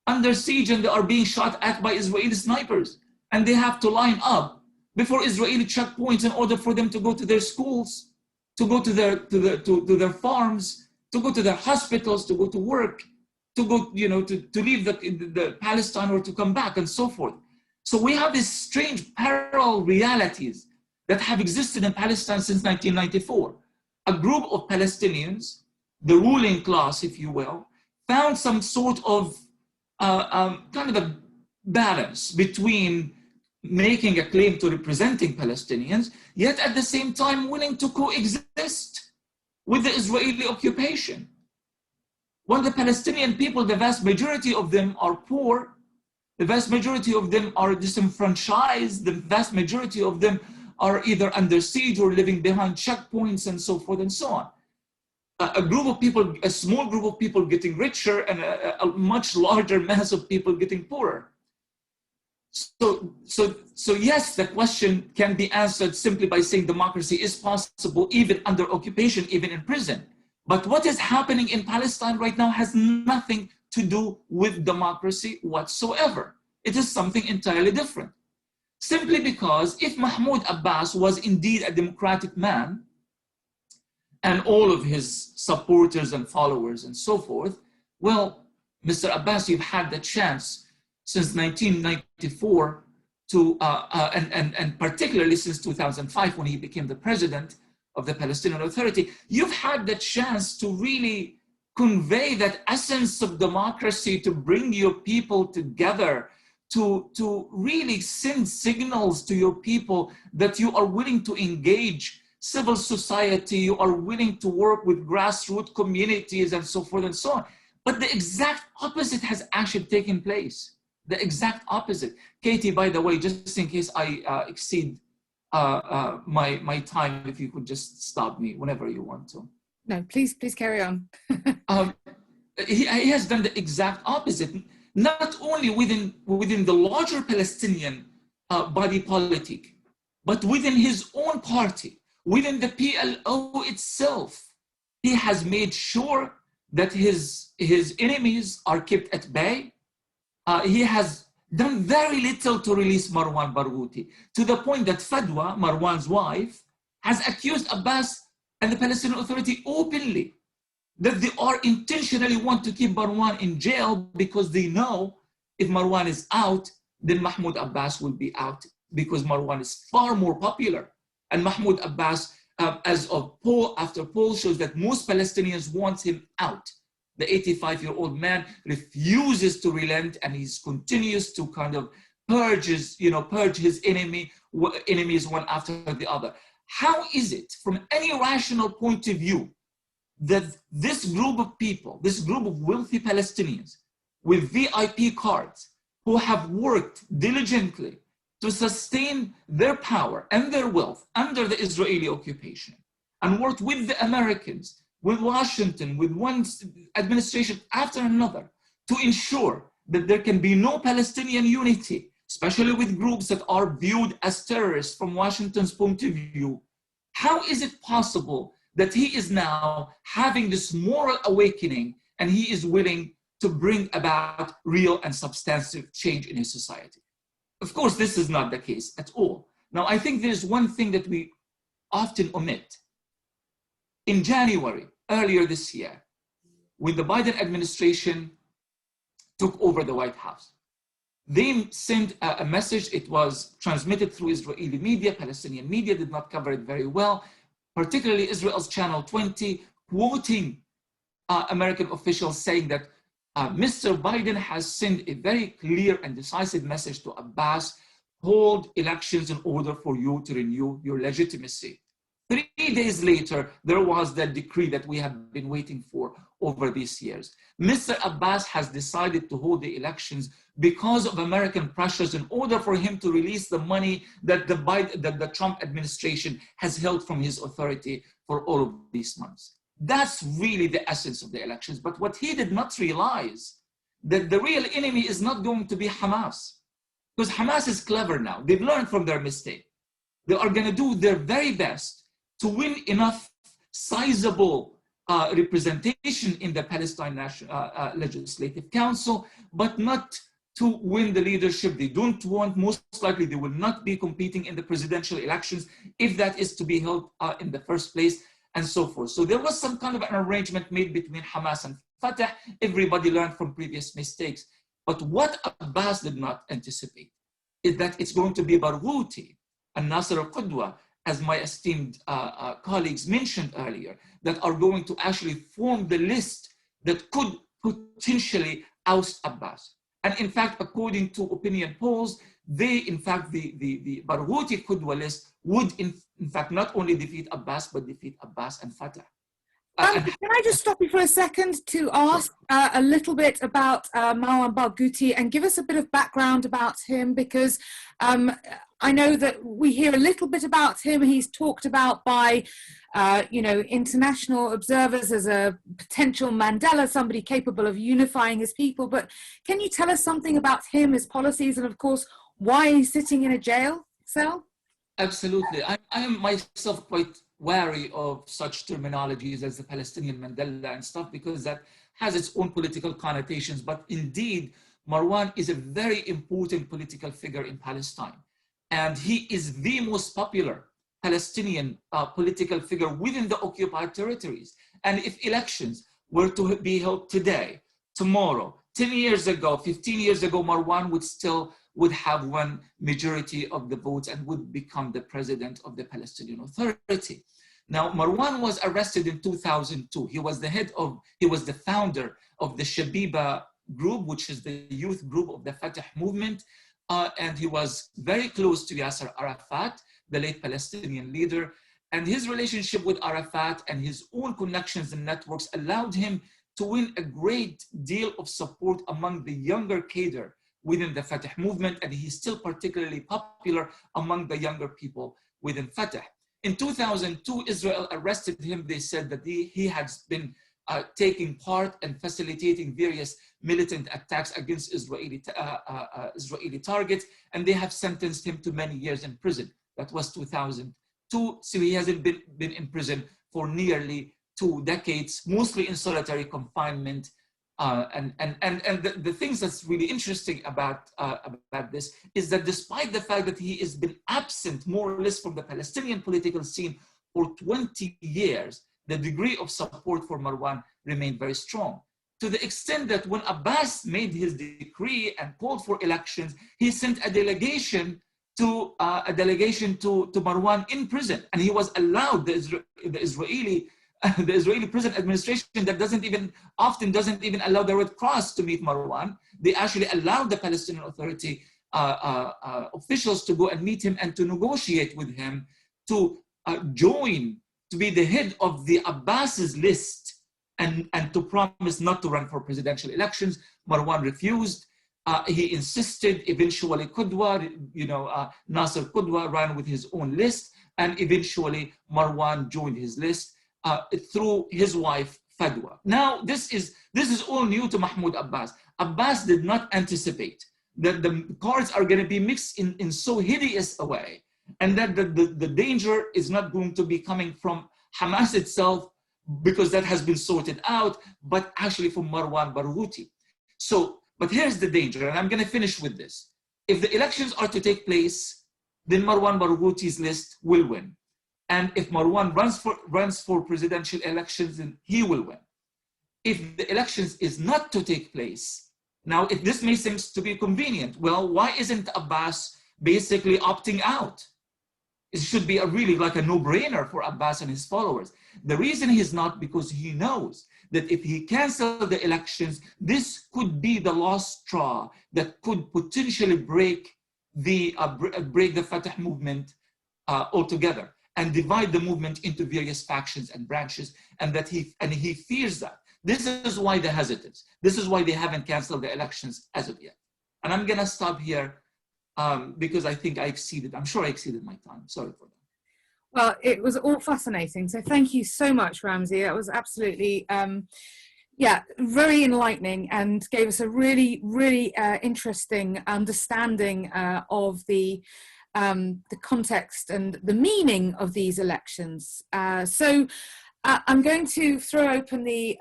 under siege and they are being shot at by Israeli snipers. And they have to line up before Israeli checkpoints in order for them to go to their schools, to go to their farms, to go to their hospitals, to go to work, to go, you know, to leave the Palestine or to come back and so forth. So we have these strange parallel realities that have existed in Palestine since 1994. A group of Palestinians, the ruling class, if you will, found some sort of kind of a balance between making a claim to representing Palestinians, yet at the same time willing to coexist with the Israeli occupation. When the Palestinian people, the vast majority of them are poor, the vast majority of them are disenfranchised, the vast majority of them are either under siege or living behind checkpoints and so forth and so on. A group of people, a small group of people getting richer and a much larger mass of people getting poorer. So yes, the question can be answered simply by saying democracy is possible even under occupation, even in prison. But what is happening in Palestine right now has nothing to do with democracy whatsoever. It is something entirely different. Simply because if Mahmoud Abbas was indeed a democratic man, and all of his supporters and followers and so forth, well, Mr. Abbas, you've had the chance since 1994 to, and particularly since 2005 when he became the president of the Palestinian Authority, you've had the chance to really convey that essence of democracy, to bring your people together, to really send signals to your people that you are willing to engage civil society, you are willing to work with grassroots communities and so forth and so on. But the exact opposite has actually taken place. The exact opposite. Katie, by the way, just in case I exceed my time, if you could just stop me whenever you want to. No, please carry on. He has done the exact opposite, not only within the larger Palestinian body politic, but within his own party, within the PLO itself. He has made sure that his enemies are kept at bay. He has done very little to release Marwan Barghouti, to the point that Fadwa, Marwan's wife, has accused Abbas and the Palestinian Authority openly that they are intentionally want to keep Marwan in jail because they know if Marwan is out, then Mahmoud Abbas will be out, because Marwan is far more popular. And Mahmoud Abbas, as of poll after poll, shows that most Palestinians want him out. The 85-year-old man refuses to relent, and he continues to kind of purge his enemies one after the other. How is it, from any rational point of view, that this group of people, this group of wealthy Palestinians with VIP cards, who have worked diligently to sustain their power and their wealth under the Israeli occupation, and worked with the Americans, with Washington, with one administration after another, to ensure that there can be no Palestinian unity, especially with groups that are viewed as terrorists from Washington's point of view? How is it possible that he is now having this moral awakening and he is willing to bring about real and substantive change in his society? Of course, this is not the case at all. Now, I think there's one thing that we often omit. In January, earlier this year, when the Biden administration took over the White House, they sent a message. It was transmitted through Israeli media. Palestinian media did not cover it very well, particularly Israel's Channel 20, quoting American officials saying that Mr. Biden has sent a very clear and decisive message to Abbas: hold elections in order for you to renew your legitimacy. 3 days later, there was that decree that we have been waiting for over these years. Mr. Abbas has decided to hold the elections because of American pressures in order for him to release the money that the Trump administration has held from his authority for all of these months. That's really the essence of the elections. But what he did not realize, that the real enemy is not going to be Hamas, because Hamas is clever now. They've learned from their mistake. They are going to do their very best to win enough sizable representation in the Palestine Legislative Council, but not to win the leadership. They don't want, most likely they will not be competing in the presidential elections if that is to be held in the first place, and so forth. So there was some kind of an arrangement made between Hamas and Fatah. Everybody learned from previous mistakes. But what Abbas did not anticipate is that it's going to be Barghouti and Nasser al-Qudwa, as my esteemed colleagues mentioned earlier, that are going to actually form the list that could potentially oust Abbas. And in fact, according to opinion polls, the Barghouti Qudwa list would in fact not only defeat Abbas, but defeat Abbas and Fatah. Can I just stop you for a second to ask a little bit about Marwan Barghouti and give us a bit of background about him, because I know that we hear a little bit about him. He's talked about by, international observers as a potential Mandela, somebody capable of unifying his people. But can you tell us something about him, his policies, and of course, why he's sitting in a jail cell? Absolutely. I am myself quite wary of such terminologies as the Palestinian Mandela and stuff, because that has its own political connotations. But indeed, Marwan is a very important political figure in Palestine. And he is the most popular Palestinian political figure within the occupied territories. And if elections were to be held today, tomorrow, 10 years ago, 15 years ago, Marwan would have won majority of the votes and would become the president of the Palestinian Authority. Now, Marwan was arrested in 2002. He was the founder of the Shabiba group, which is the youth group of the Fatah movement. And he was very close to Yasser Arafat, the late Palestinian leader. And his relationship with Arafat and his own connections and networks allowed him to win a great deal of support among the younger cadre within the Fatah movement. And he's still particularly popular among the younger people within Fatah. In 2002, Israel arrested him. They said that he had been taking part and facilitating various militant attacks against Israeli targets, and they have sentenced him to many years in prison. That was 2002, so he hasn't been in prison for nearly 2 decades, mostly in solitary confinement. And the things that's really interesting about this is that despite the fact that he has been absent more or less from the Palestinian political scene for 20 years, the degree of support for Marwan remained very strong. To the extent that when Abbas made his decree and called for elections, he sent a delegation to Marwan in prison, and he was allowed the Israeli prison administration that often doesn't even allow the Red Cross to meet Marwan. They actually allowed the Palestinian Authority officials to go and meet him and to negotiate with him to join, to be the head of the Abbas's list, and to promise not to run for presidential elections. Marwan refused. He insisted. Eventually, Nasser Qudwa ran with his own list, and eventually Marwan joined his list through his wife Fadwa. Now, this is all new to Mahmoud Abbas. Abbas did not anticipate that the cards are going to be mixed in so hideous a way, and that the danger is not going to be coming from Hamas itself, because that has been sorted out, but actually from Marwan Barouti. So, but here's the danger, and I'm going to finish with this. If the elections are to take place, then Marwan Barouti's list will win. And if Marwan runs for presidential elections, then he will win. If the elections is not to take place, now if this may seem to be convenient, well, why isn't Abbas basically opting out? It should be really like a no-brainer for Abbas and his followers. The reason he's not, because he knows that if he cancels the elections, this could be the last straw that could potentially break the Fatah movement altogether and divide the movement into various factions and branches, and he fears that. This is why the hesitance. This is why they haven't canceled the elections as of yet. And I'm gonna stop here because I think I'm sure I exceeded my time. Sorry for that. Well, it was all fascinating. So thank you so much, Ramzy. That was absolutely, very enlightening, and gave us a really, really interesting understanding of the context and the meaning of these elections. I'm going to throw open the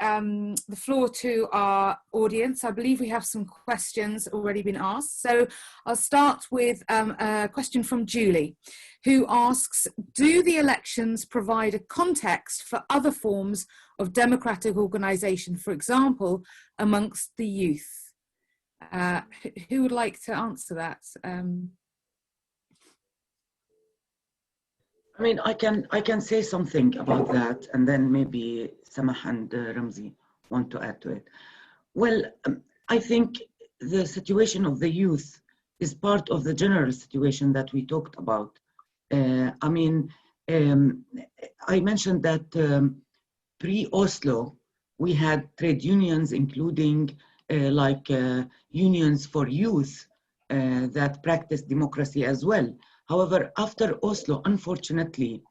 floor to our audience. I believe we have some questions already been asked. So I'll start with a question from Julie, who asks, do the elections provide a context for other forms of democratic organisation, for example, amongst the youth? Who would like to answer that? I mean, I can say something about that, and then maybe Samah and Ramzy want to add to it. Well, I think the situation of the youth is part of the general situation that we talked about. I mentioned that pre-Oslo, we had trade unions, including unions for youth that practice democracy as well. However, after Oslo, unfortunately,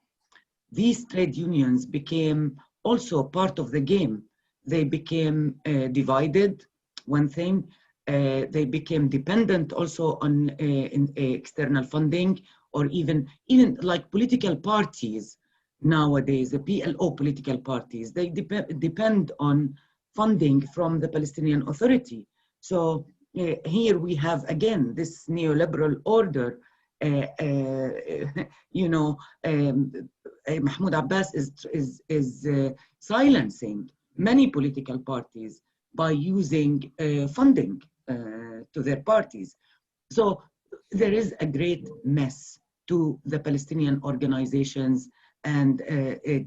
these trade unions became also part of the game. They became divided, one thing. They became dependent also on external funding, or even like political parties nowadays, the PLO political parties, they depend on funding from the Palestinian Authority. So here we have, again, this neoliberal order. Mahmoud Abbas is silencing many political parties by using funding to their parties. So there is a great mess to the Palestinian organizations and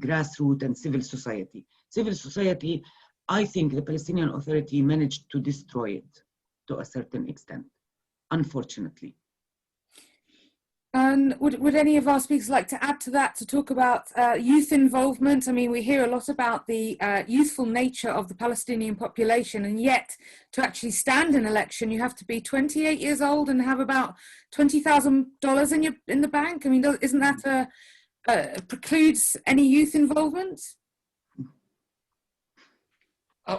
grassroots and civil society. Civil society, I think the Palestinian Authority managed to destroy it to a certain extent, unfortunately. And would any of our speakers like to add to that, to talk about youth involvement? I mean, we hear a lot about the youthful nature of the Palestinian population, and yet to actually stand an election, you have to be 28 years old and have about $20,000 in the bank. I mean, isn't that precludes any youth involvement?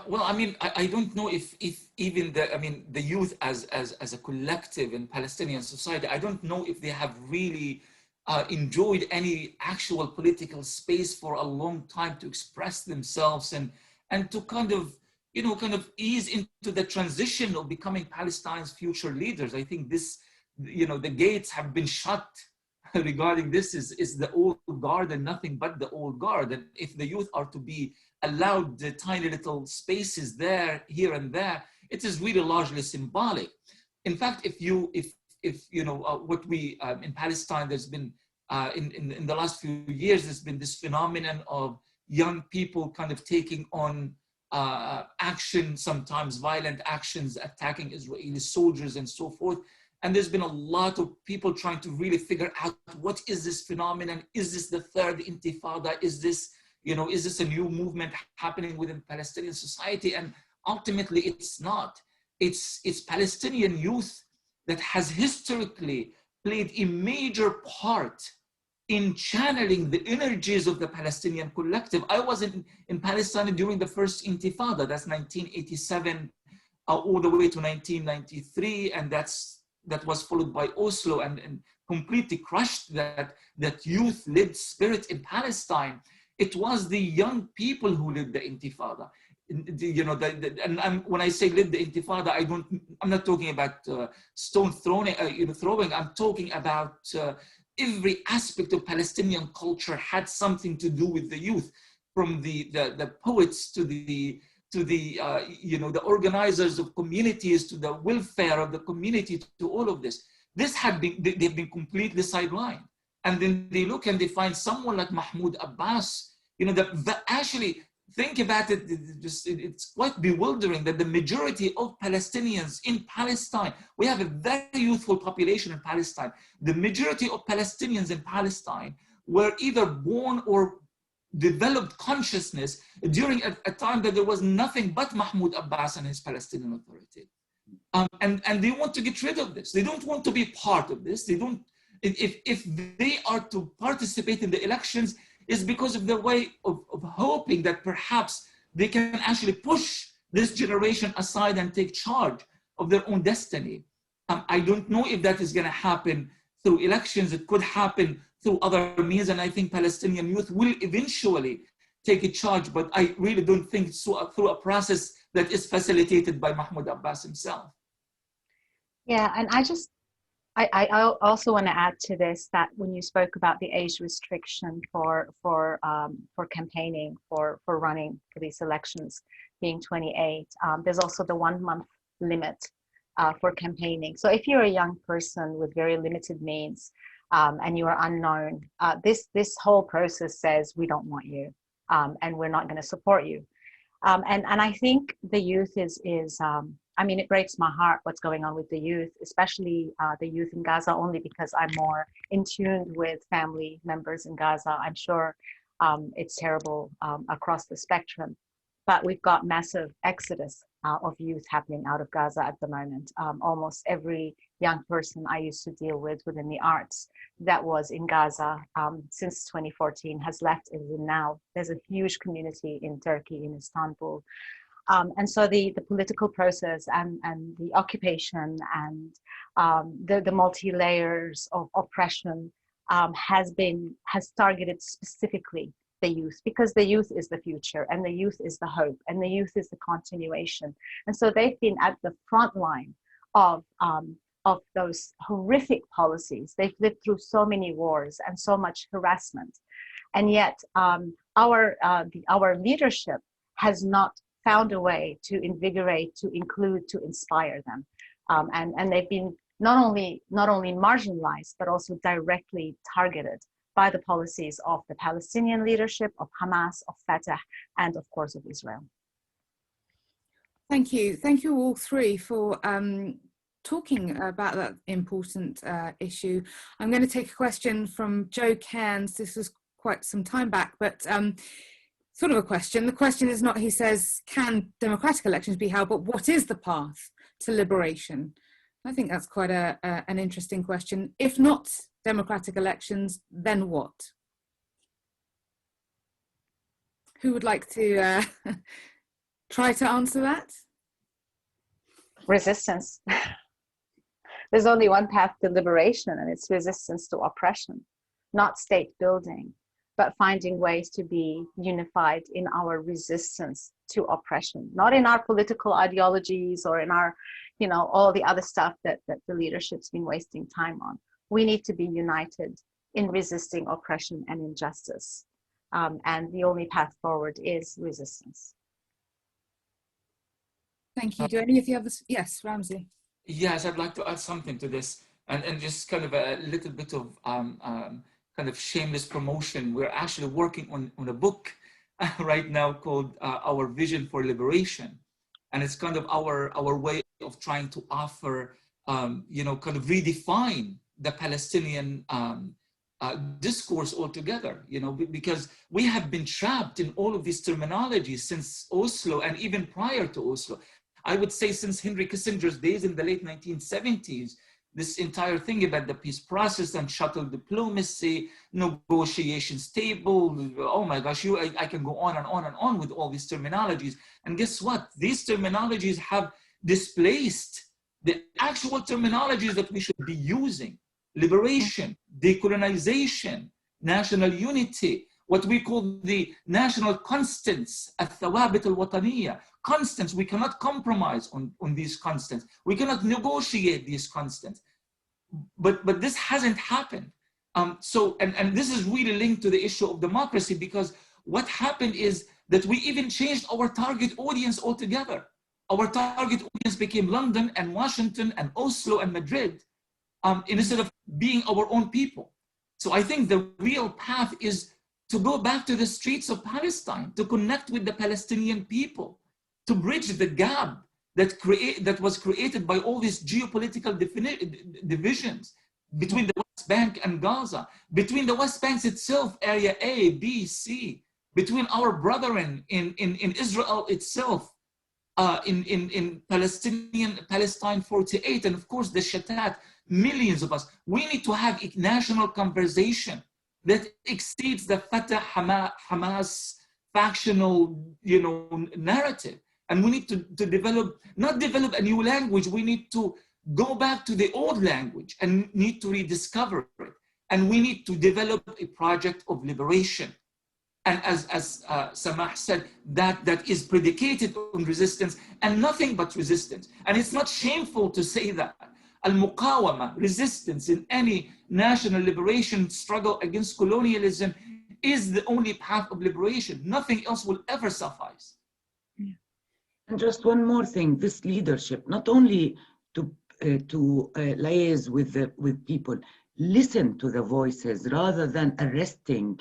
Well, I mean, I don't know if even the youth as a collective in Palestinian society, I don't know if they have really enjoyed any actual political space for a long time to express themselves and to kind of, kind of ease into the transition of becoming Palestine's future leaders. I think this, the gates have been shut regarding this is the old guard and nothing but the old guard. And if the youth are to be allowed the tiny little spaces there, here and there, it is really largely symbolic. In fact, if what we in Palestine, there's been in the last few years, there's been this phenomenon of young people kind of taking on action, sometimes violent actions, attacking Israeli soldiers and so forth. And there's been a lot of people trying to really figure out, what is this phenomenon? Is this the third intifada? Is this a new movement happening within Palestinian society? And ultimately, it's not. It's Palestinian youth that has historically played a major part in channeling the energies of the Palestinian collective. I was in Palestine during the first intifada, that's 1987 all the way to 1993, and that was followed by Oslo and completely crushed that youth-led spirit in Palestine. It was the young people who led the intifada. And when I say led the intifada, I'm not talking about stone throwing. I'm talking about every aspect of Palestinian culture had something to do with the youth, from the poets to the organizers of communities, to the welfare of the community, to all of this. They've been completely sidelined. And then they look and they find someone like Mahmoud Abbas, actually, think about it, it's quite bewildering that the majority of Palestinians in Palestine, we have a very youthful population in Palestine. The majority of Palestinians in Palestine were either born or developed consciousness during a time that there was nothing but Mahmoud Abbas and his Palestinian Authority. And they want to get rid of this. They don't want to be part of this. They don't, if they are to participate in the elections, is because of their way of hoping that perhaps they can actually push this generation aside and take charge of their own destiny. I don't know if that is going to happen through elections. It could happen through other means, and I think Palestinian youth will eventually take a charge, but I really don't think it's through a process that is facilitated by Mahmoud Abbas himself. Yeah, and I also want to add to this that when you spoke about the age restriction for campaigning, for running for these elections being 28, there's also the 1 month limit for campaigning. So if you're a young person with very limited means and you are unknown, this whole process says we don't want you and we're not going to support you. And I think the youth is I mean, it breaks my heart what's going on with the youth, especially the youth in Gaza, only because I'm more in tune with family members in Gaza. I'm sure it's terrible across the spectrum, but we've got massive exodus of youth happening out of Gaza at the moment. Almost every young person I used to deal with within the arts that was in Gaza since 2014 has left even now. There's a huge community in Turkey, in Istanbul. And so the political process and the occupation and the multi-layers of oppression has targeted specifically the youth, because the youth is the future and the youth is the hope and the youth is the continuation. And so they've been at the front line of those horrific policies. They've lived through so many wars and so much harassment. And yet our leadership has not found a way to invigorate, to include, to inspire them. And they've been not only marginalized, but also directly targeted by the policies of the Palestinian leadership, of Hamas, of Fatah, and of course of Israel. Thank you. Thank you all three for talking about that important issue. I'm going to take a question from Joe Cairns. This was quite some time back, but sort of a question. The question is not, he says, can democratic elections be held, but what is the path to liberation? I think that's quite an interesting question. If not democratic elections, then what? Who would like to try to answer that? Resistance. There's only one path to liberation, and it's resistance to oppression. not state building, but finding ways to be unified in our resistance to oppression, not in our political ideologies or in our, you know, all the other stuff that the leadership's been wasting time on. We need to be united in resisting oppression and injustice. And the only path forward is resistance. Thank you. Do any of the others? Yes, Ramzy. Yes, I'd like to add something to this, and just kind of a little bit of kind of shameless promotion. We're actually working on a book right now called Our Vision for Liberation. And it's kind of our way of trying to offer, you know, kind of redefine the Palestinian discourse altogether, you know, because we have been trapped in all of these terminologies since Oslo and even prior to Oslo. I would say since Henry Kissinger's days in the late 1970s, this entire thing about the peace process and shuttle diplomacy, negotiations table, oh my gosh, I can go on and on and on with all these terminologies. And guess what? These terminologies have displaced the actual terminologies that we should be using. Liberation, decolonization, national unity, what we call the national constants, الثوابت الوطنية, constants. We cannot compromise on these constants. We cannot negotiate these constants. But this hasn't happened. So this is really linked to the issue of democracy, because what happened is that we even changed our target audience altogether. Our target audience became London and Washington and Oslo and Madrid, instead of being our own people. So I think the real path is to go back to the streets of Palestine, to connect with the Palestinian people, to bridge the gap that was created by all these geopolitical divisions between the West Bank and Gaza, between the West Bank itself, area A, B, C, between our brethren in Israel itself, in Palestine 48, and of course the Shatat, millions of us. We need to have a national conversation that exceeds the Fatah Hamas factional, you know, narrative. And we need to not develop a new language. We need to go back to the old language and need to rediscover it. And we need to develop a project of liberation. And as Samah said, that is predicated on resistance and nothing but resistance. And it's not shameful to say that. Al-Muqawama, resistance in any national liberation struggle against colonialism, is the only path of liberation. Nothing else will ever suffice. And just one more thing, this leadership, not only to liaise with people, listen to the voices rather than arresting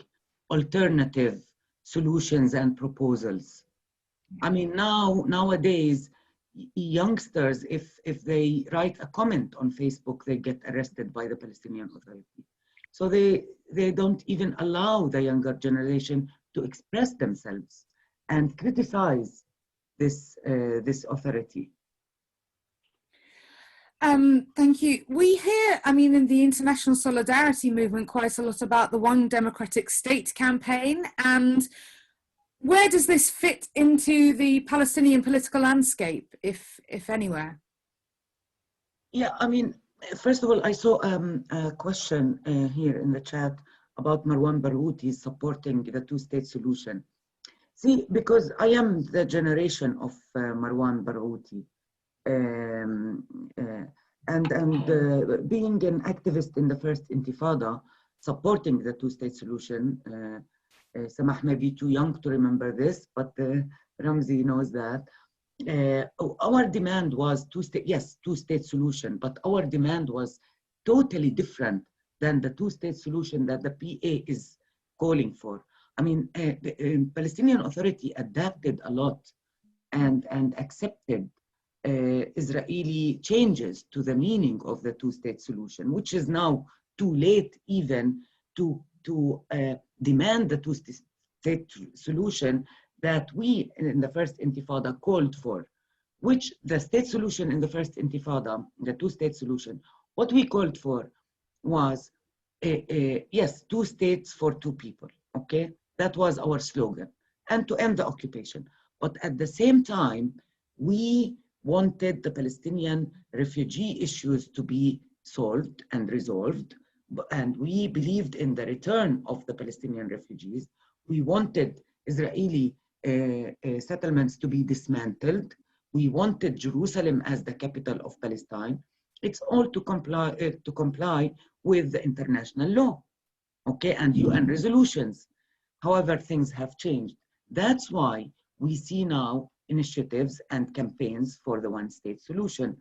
alternative solutions and proposals. I mean, nowadays, youngsters, if they write a comment on Facebook, they get arrested by the Palestinian Authority. So they don't even allow the younger generation to express themselves and criticize this authority. Thank you. We hear, I mean, in the international solidarity movement, quite a lot about the One Democratic State campaign. And where does this fit into the Palestinian political landscape, if anywhere? Yeah, I mean, first of all, I saw a question here in the chat about Marwan Baroud. He's supporting the two-state solution. See, because I am the generation of Marwan Baroud, and being an activist in the first Intifada, supporting the two-state solution. Samah may be too young to remember this, but Ramzy knows that. Our demand was two-state solution, but our demand was totally different than the two-state solution that the PA is calling for. I mean, the Palestinian Authority adapted a lot and accepted Israeli changes to the meaning of the two-state solution, which is now too late even to demand the two-state solution that we in the first Intifada called for, which the state solution in the first Intifada, the two-state solution, what we called for was, yes, 2 states for 2 people, okay? That was our slogan, and to end the occupation. But at the same time, we wanted the Palestinian refugee issues to be solved and resolved. and we believed in the return of the Palestinian refugees. We wanted Israeli settlements to be dismantled. We wanted Jerusalem as the capital of Palestine. It's all to comply with the international law, okay, and UN resolutions. However, things have changed. That's why we see now initiatives and campaigns for the one-state solution.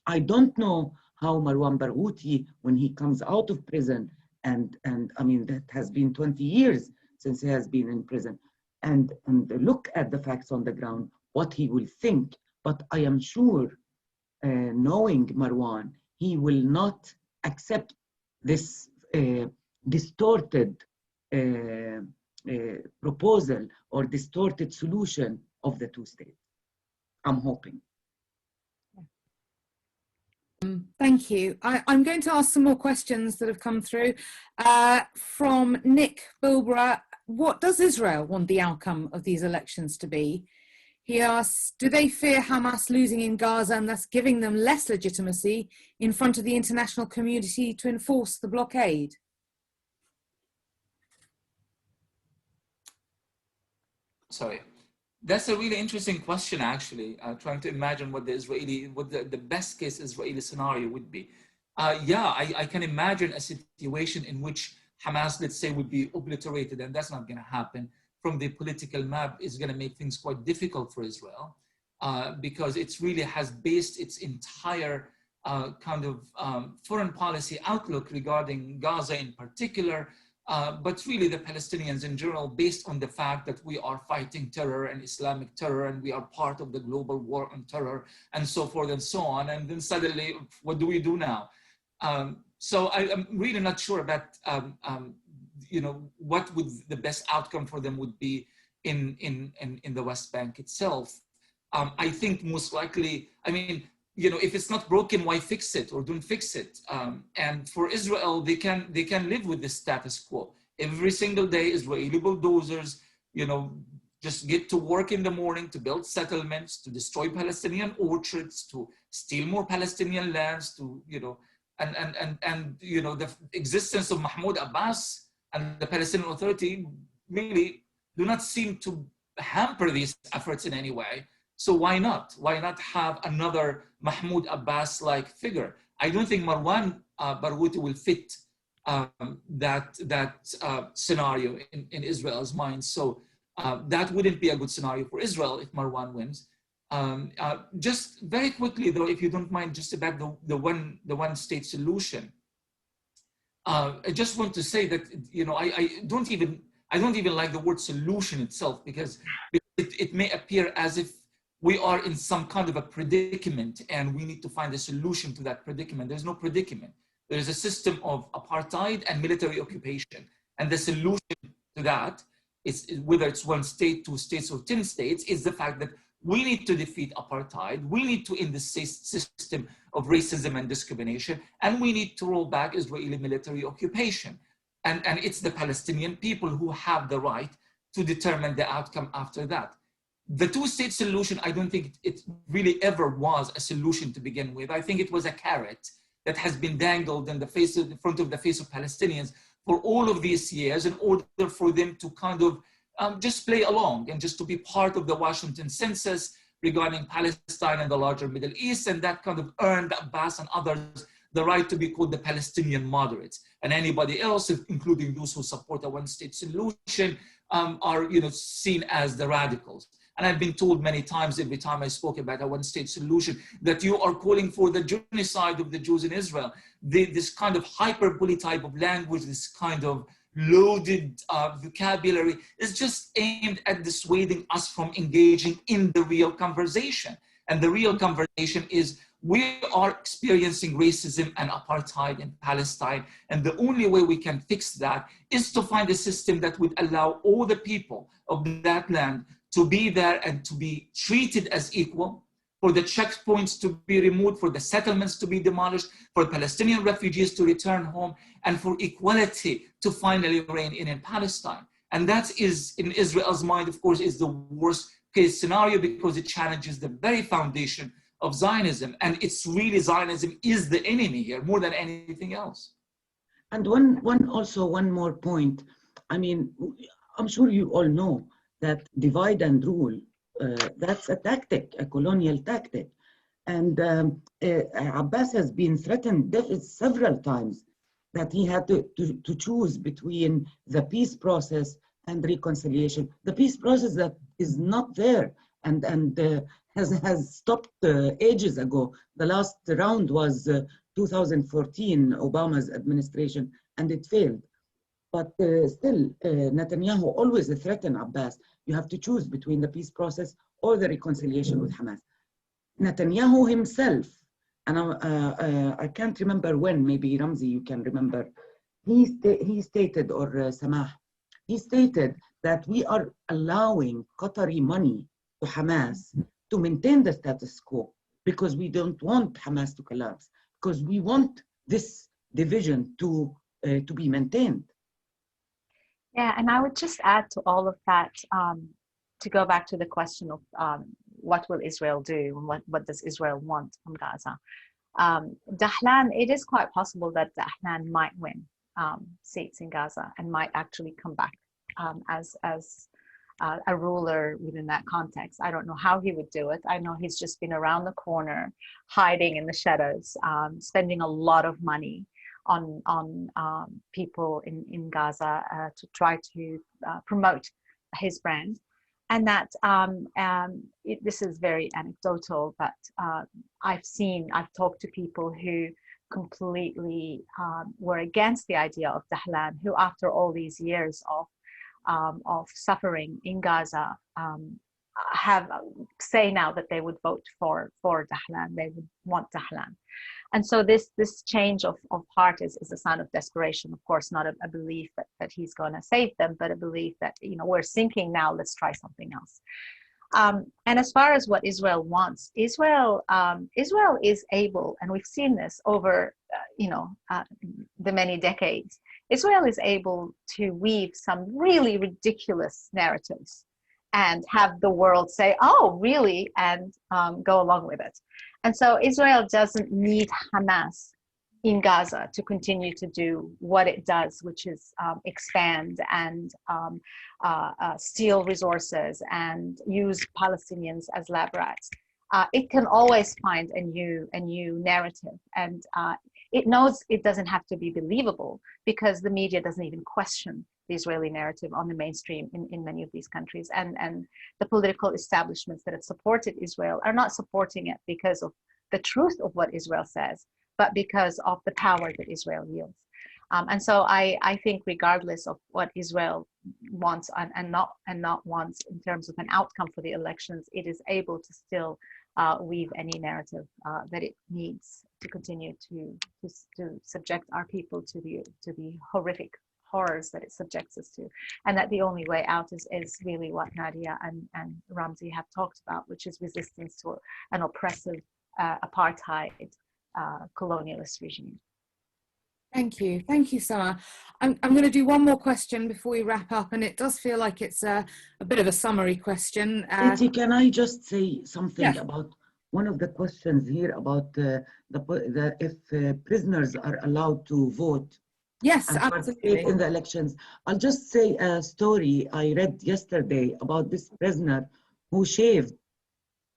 I don't know how Marwan Barghouti, when he comes out of prison, and I mean, that has been 20 years since he has been in prison, and look at the facts on the ground, what he will think. But I am sure, knowing Marwan, he will not accept this distorted proposal or distorted solution of the two states. I'm hoping. Thank you. I'm going to ask some more questions that have come through. From Nick Bilborough, what does Israel want the outcome of these elections to be? He asks, do they fear Hamas losing in Gaza and thus giving them less legitimacy in front of the international community to enforce the blockade? Sorry. That's a really interesting question, actually, trying to imagine what the best case Israeli scenario would be. Yeah, I can imagine a situation in which Hamas, let's say, would be obliterated, and that's not going to happen. From the political map is going to make things quite difficult for Israel because it really has based its entire kind of foreign policy outlook regarding Gaza in particular, but really the Palestinians in general, based on the fact that we are fighting terror and Islamic terror, and we are part of the global war on terror, and so forth and so on. And then suddenly, what do we do now? So I'm really not sure about, what would the best outcome for them would be in the West Bank itself. I think most likely, I mean, if it's not broken, why fix it or don't fix it? And for Israel, they can live with the status quo. Every single day, Israeli bulldozers, just get to work in the morning to build settlements, to destroy Palestinian orchards, to steal more Palestinian lands, to, the existence of Mahmoud Abbas and the Palestinian Authority really do not seem to hamper these efforts in any way. So why not? Why not have another Mahmoud Abbas-like figure? I don't think Marwan Barghouti will fit that scenario in Israel's mind. So that wouldn't be a good scenario for Israel if Marwan wins. Just very quickly, though, if you don't mind, just about the one-state solution. I just want to say that I don't even like the word solution itself because it may appear as if we are in some kind of a predicament and we need to find a solution to that predicament. There's no predicament. There is a system of apartheid and military occupation. And the solution to that is, whether it's 1 state, 2 states, or 10 states, is the fact that we need to defeat apartheid. We need to end the system of racism and discrimination. And we need to roll back Israeli military occupation. And it's the Palestinian people who have the right to determine the outcome after that. The 2-state solution, I don't think it really ever was a solution to begin with. I think it was a carrot that has been dangled in front of the face of Palestinians for all of these years in order for them to kind of just play along and just to be part of the Washington census regarding Palestine and the larger Middle East, and that kind of earned Abbas and others the right to be called the Palestinian moderates. And anybody else, including those who support a 1-state solution, are seen as the radicals. And I've been told many times, every time I spoke about a 1-state solution, that you are calling for the genocide of the Jews in Israel. This kind of hyperbole type of language, this kind of loaded vocabulary is just aimed at dissuading us from engaging in the real conversation. And the real conversation is we are experiencing racism and apartheid in Palestine. And the only way we can fix that is to find a system that would allow all the people of that land to be there and to be treated as equal, for the checkpoints to be removed, for the settlements to be demolished, for Palestinian refugees to return home, and for equality to finally reign in Palestine. And that is, in Israel's mind, of course, is the worst case scenario because it challenges the very foundation of Zionism. And it's really Zionism is the enemy here more than anything else. And one more point. I mean, I'm sure you all know that divide and rule, that's a tactic, a colonial tactic. And Abbas has been threatened several times that he had to choose between the peace process and reconciliation. The peace process that is not there and has stopped ages ago. The last round was 2014, Obama's administration, and it failed. But still, Netanyahu always threatened Abbas. You have to choose between the peace process or the reconciliation with Hamas. Netanyahu himself, and I can't remember when, maybe Ramzy, you can remember, he stated, or Samah, he stated that we are allowing Qatari money to Hamas to maintain the status quo because we don't want Hamas to collapse, because we want this division to be maintained. Yeah, and I would just add to all of that, to go back to the question of what will Israel do and what does Israel want from Gaza. Dahlan, it is quite possible that Dahlan might win seats in Gaza and might actually come back as a ruler within that context. I don't know how he would do it. I know he's just been around the corner, hiding in the shadows, spending a lot of money on people in Gaza to try to promote his brand. And that this is very anecdotal, but I've talked to people who completely were against the idea of Dahlan, who after all these years of suffering in Gaza say now that they would vote for Dahlan. They would want Dahlan. And so this change of heart is a sign of desperation. Of course, not a belief that he's going to save them, but a belief that, we're sinking now, let's try something else. And as far as what Israel wants, Israel is able, and we've seen this over, the many decades, Israel is able to weave some really ridiculous narratives and have the world say, oh, really, and go along with it. And so Israel doesn't need Hamas in Gaza to continue to do what it does, which is expand and steal resources and use Palestinians as lab rats. It can always find a new narrative, and it knows it doesn't have to be believable because the media doesn't even question the Israeli narrative on the mainstream in many of these countries, and the political establishments that have supported Israel are not supporting it because of the truth of what Israel says, but because of the power that Israel wields. And so I think regardless of what Israel wants and not wants in terms of an outcome for the elections, it is able to still weave any narrative that it needs to continue to subject our people to the horrific horrors that it subjects us to, and that the only way out is really what Nadia and Ramzy have talked about, which is resistance to an oppressive apartheid colonialist regime. Thank you, Samah. I'm going to do one more question before we wrap up, and it does feel like it's a bit of a summary question. Katie, can I just say something yes. about one of the questions here about if prisoners are allowed to vote? Yes, and absolutely. participate in the elections. I'll just say a story I read yesterday about this prisoner who shaved,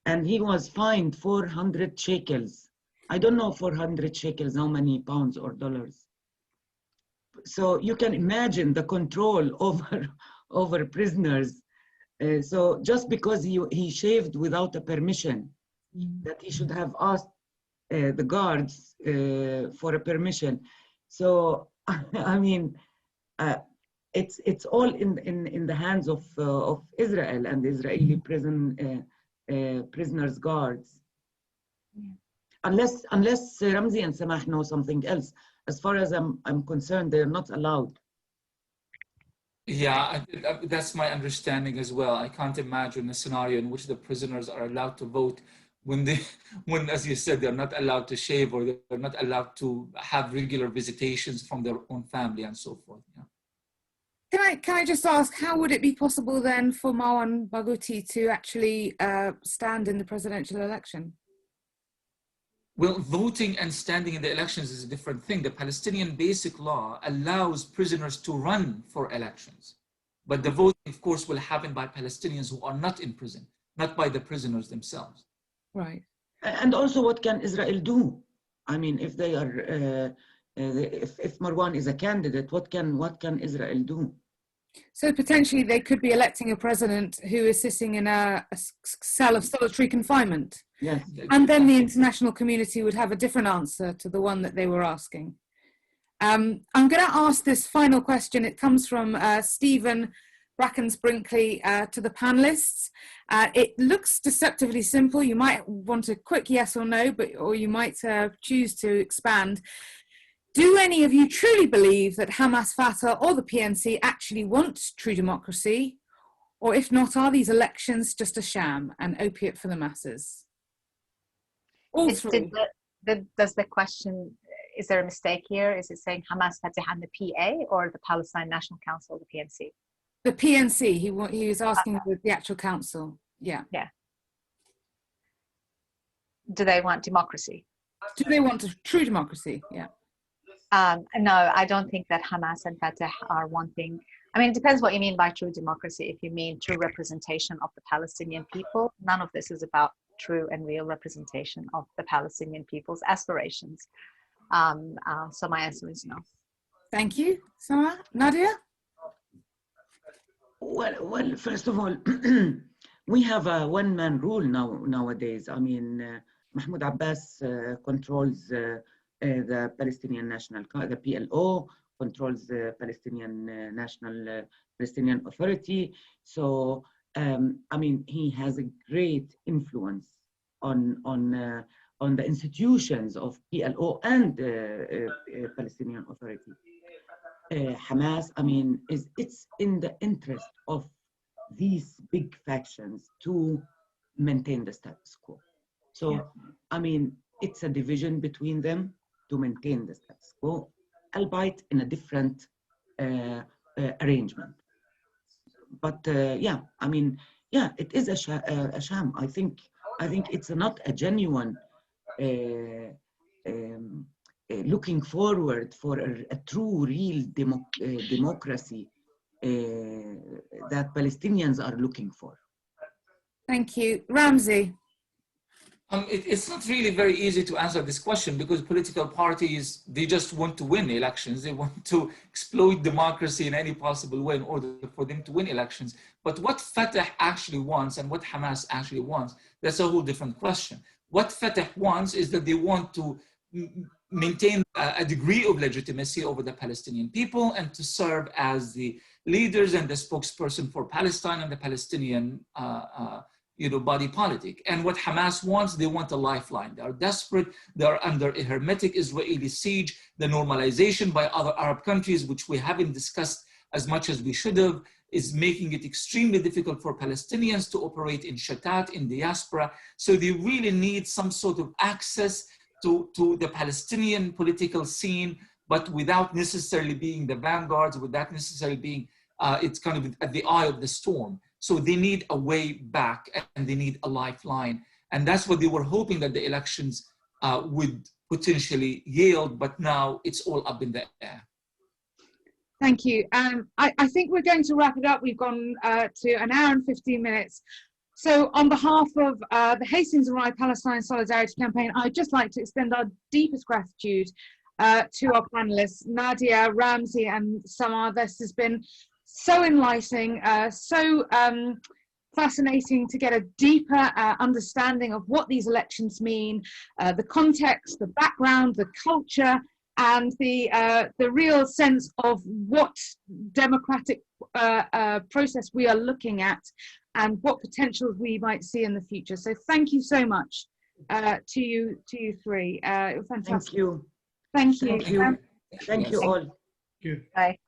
and he was fined 400 shekels. I don't know 400 shekels, how many pounds or dollars. So you can imagine the control over prisoners. So just because he shaved without a permission, that he should have asked the guards for a permission. So I mean, it's all in the hands of Israel and the Israeli prisoners guards. Yeah. Unless Ramzy and Samah know something else. As far as I'm concerned, they're not allowed. Yeah, that's my understanding as well. I can't imagine a scenario in which the prisoners are allowed to vote when, as you said, they're not allowed to shave, or they're not allowed to have regular visitations from their own family and so forth. Yeah. Can I just ask, how would it be possible then for Marwan Barghouti to actually stand in the presidential election? Well, voting and standing in the elections is a different thing. The Palestinian basic law allows prisoners to run for elections. But the voting, of course, will happen by Palestinians who are not in prison, not by the prisoners themselves. Right. And also, what can Israel do? I mean, if they are, if Marwan is a candidate, what can Israel do? So potentially they could be electing a president who is sitting in a cell of solitary confinement. Yes. And then the international community would have a different answer to the one that they were asking. I'm going to ask this final question. It comes from Stephen Brackens-Brinkley to the panelists. It looks deceptively simple. You might want a quick yes or no, or you might choose to expand. Do any of you truly believe that Hamas, Fatah or the PNC actually want true democracy? Or if not, are these elections just a sham, an opiate for the masses? All three. Does the question, is there a mistake here? Is it saying Hamas, Fatah and the PA or the Palestine National Council, the PNC? The PNC, he was asking the actual council, yeah. Yeah. Do they want democracy? Do they want true democracy, yeah. No, I don't think that Hamas and Fatah are wanting, I mean, it depends what you mean by true democracy. If you mean true representation of the Palestinian people, none of this is about true and real representation of the Palestinian people's aspirations. So my answer is no. Thank you, Samah. Nadia? Well, first of all, we have a one-man rule nowadays. I mean, Mahmoud Abbas controls the Palestinian the PLO, controls the Palestinian Authority. So, I mean, he has a great influence on the institutions of PLO and Palestinian Authority. Hamas, I mean, it's in the interest of these big factions to maintain the status quo. So, yeah. I mean, it's a division between them to maintain the status quo, albeit in a different arrangement. But yeah, I mean, yeah, it is a sham. I think it's not a genuine looking forward for a true, real democracy that Palestinians are looking for. Thank you. Ramzy. It's not really very easy to answer this question because political parties, they just want to win elections. They want to exploit democracy in any possible way in order for them to win elections. But what Fatah actually wants and what Hamas actually wants, that's a whole different question. What Fatah wants is that they want to maintain a degree of legitimacy over the Palestinian people and to serve as the leaders and the spokesperson for Palestine and the Palestinian body politic. And what Hamas wants, they want a lifeline. They are desperate. They are under a hermetic Israeli siege. The normalization by other Arab countries, which we haven't discussed as much as we should have, is making it extremely difficult for Palestinians to operate in Shatat, in diaspora. So they really need some sort of access to the Palestinian political scene, but without necessarily being the vanguards, without necessarily being, it's kind of at the eye of the storm. So they need a way back and they need a lifeline. And that's what they were hoping that the elections would potentially yield, but now it's all up in the air. Thank you. I think we're going to wrap it up. We've gone to an hour and 15 minutes. So on behalf of the Hastings and Rye Palestine Solidarity Campaign, I'd just like to extend our deepest gratitude to our panelists, Nadia, Ramzy and Samah. This has been so enlightening, so fascinating to get a deeper understanding of what these elections mean, the context, the background, the culture, and the real sense of what democratic process we are looking at and what potentials we might see in the future. So thank you so much to you three. Fantastic. Thank you. Thank you. Thank you. Thank you all.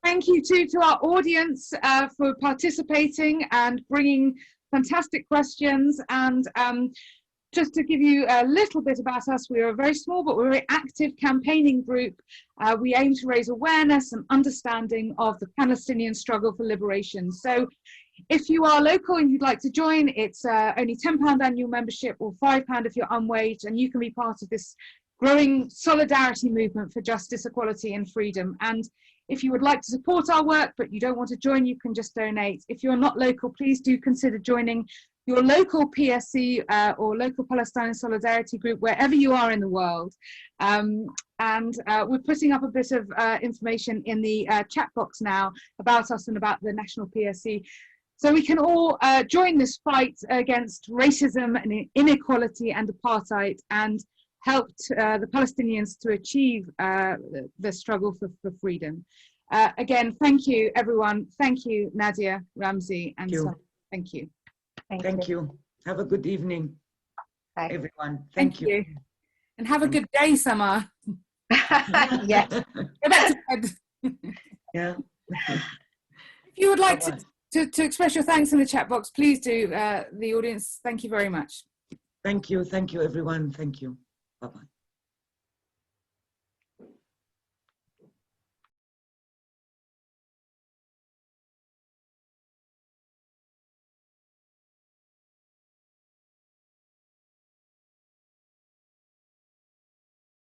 Thank you too to our audience for participating and bringing fantastic questions. And just to give you a little bit about us, we are a very small but we're a very active campaigning group. We aim to raise awareness and understanding of the Palestinian struggle for liberation. So if you are local and you'd like to join, it's only £10 annual membership or £5 if you're unwaged, and you can be part of this growing solidarity movement for justice, equality and freedom. And if you would like to support our work, but you don't want to join, you can just donate. If you're not local, please do consider joining your local PSC or local Palestinian Solidarity group, wherever you are in the world. We're putting up a bit of information in the chat box now about us and about the National PSC. So we can all join this fight against racism and inequality and apartheid, and help the Palestinians to achieve the struggle for freedom. Again, thank you, everyone. Thank you, Nadia, Ramzy, and Samah. Thank you. Thank you. Have a good evening, Bye. everyone. Thank you. And have a good day, Samah. Yes. Go back to bed. Yeah. If you would like to express your thanks in the chat box, please do. The audience, thank you very much. Thank you, everyone. Thank you. Bye-bye.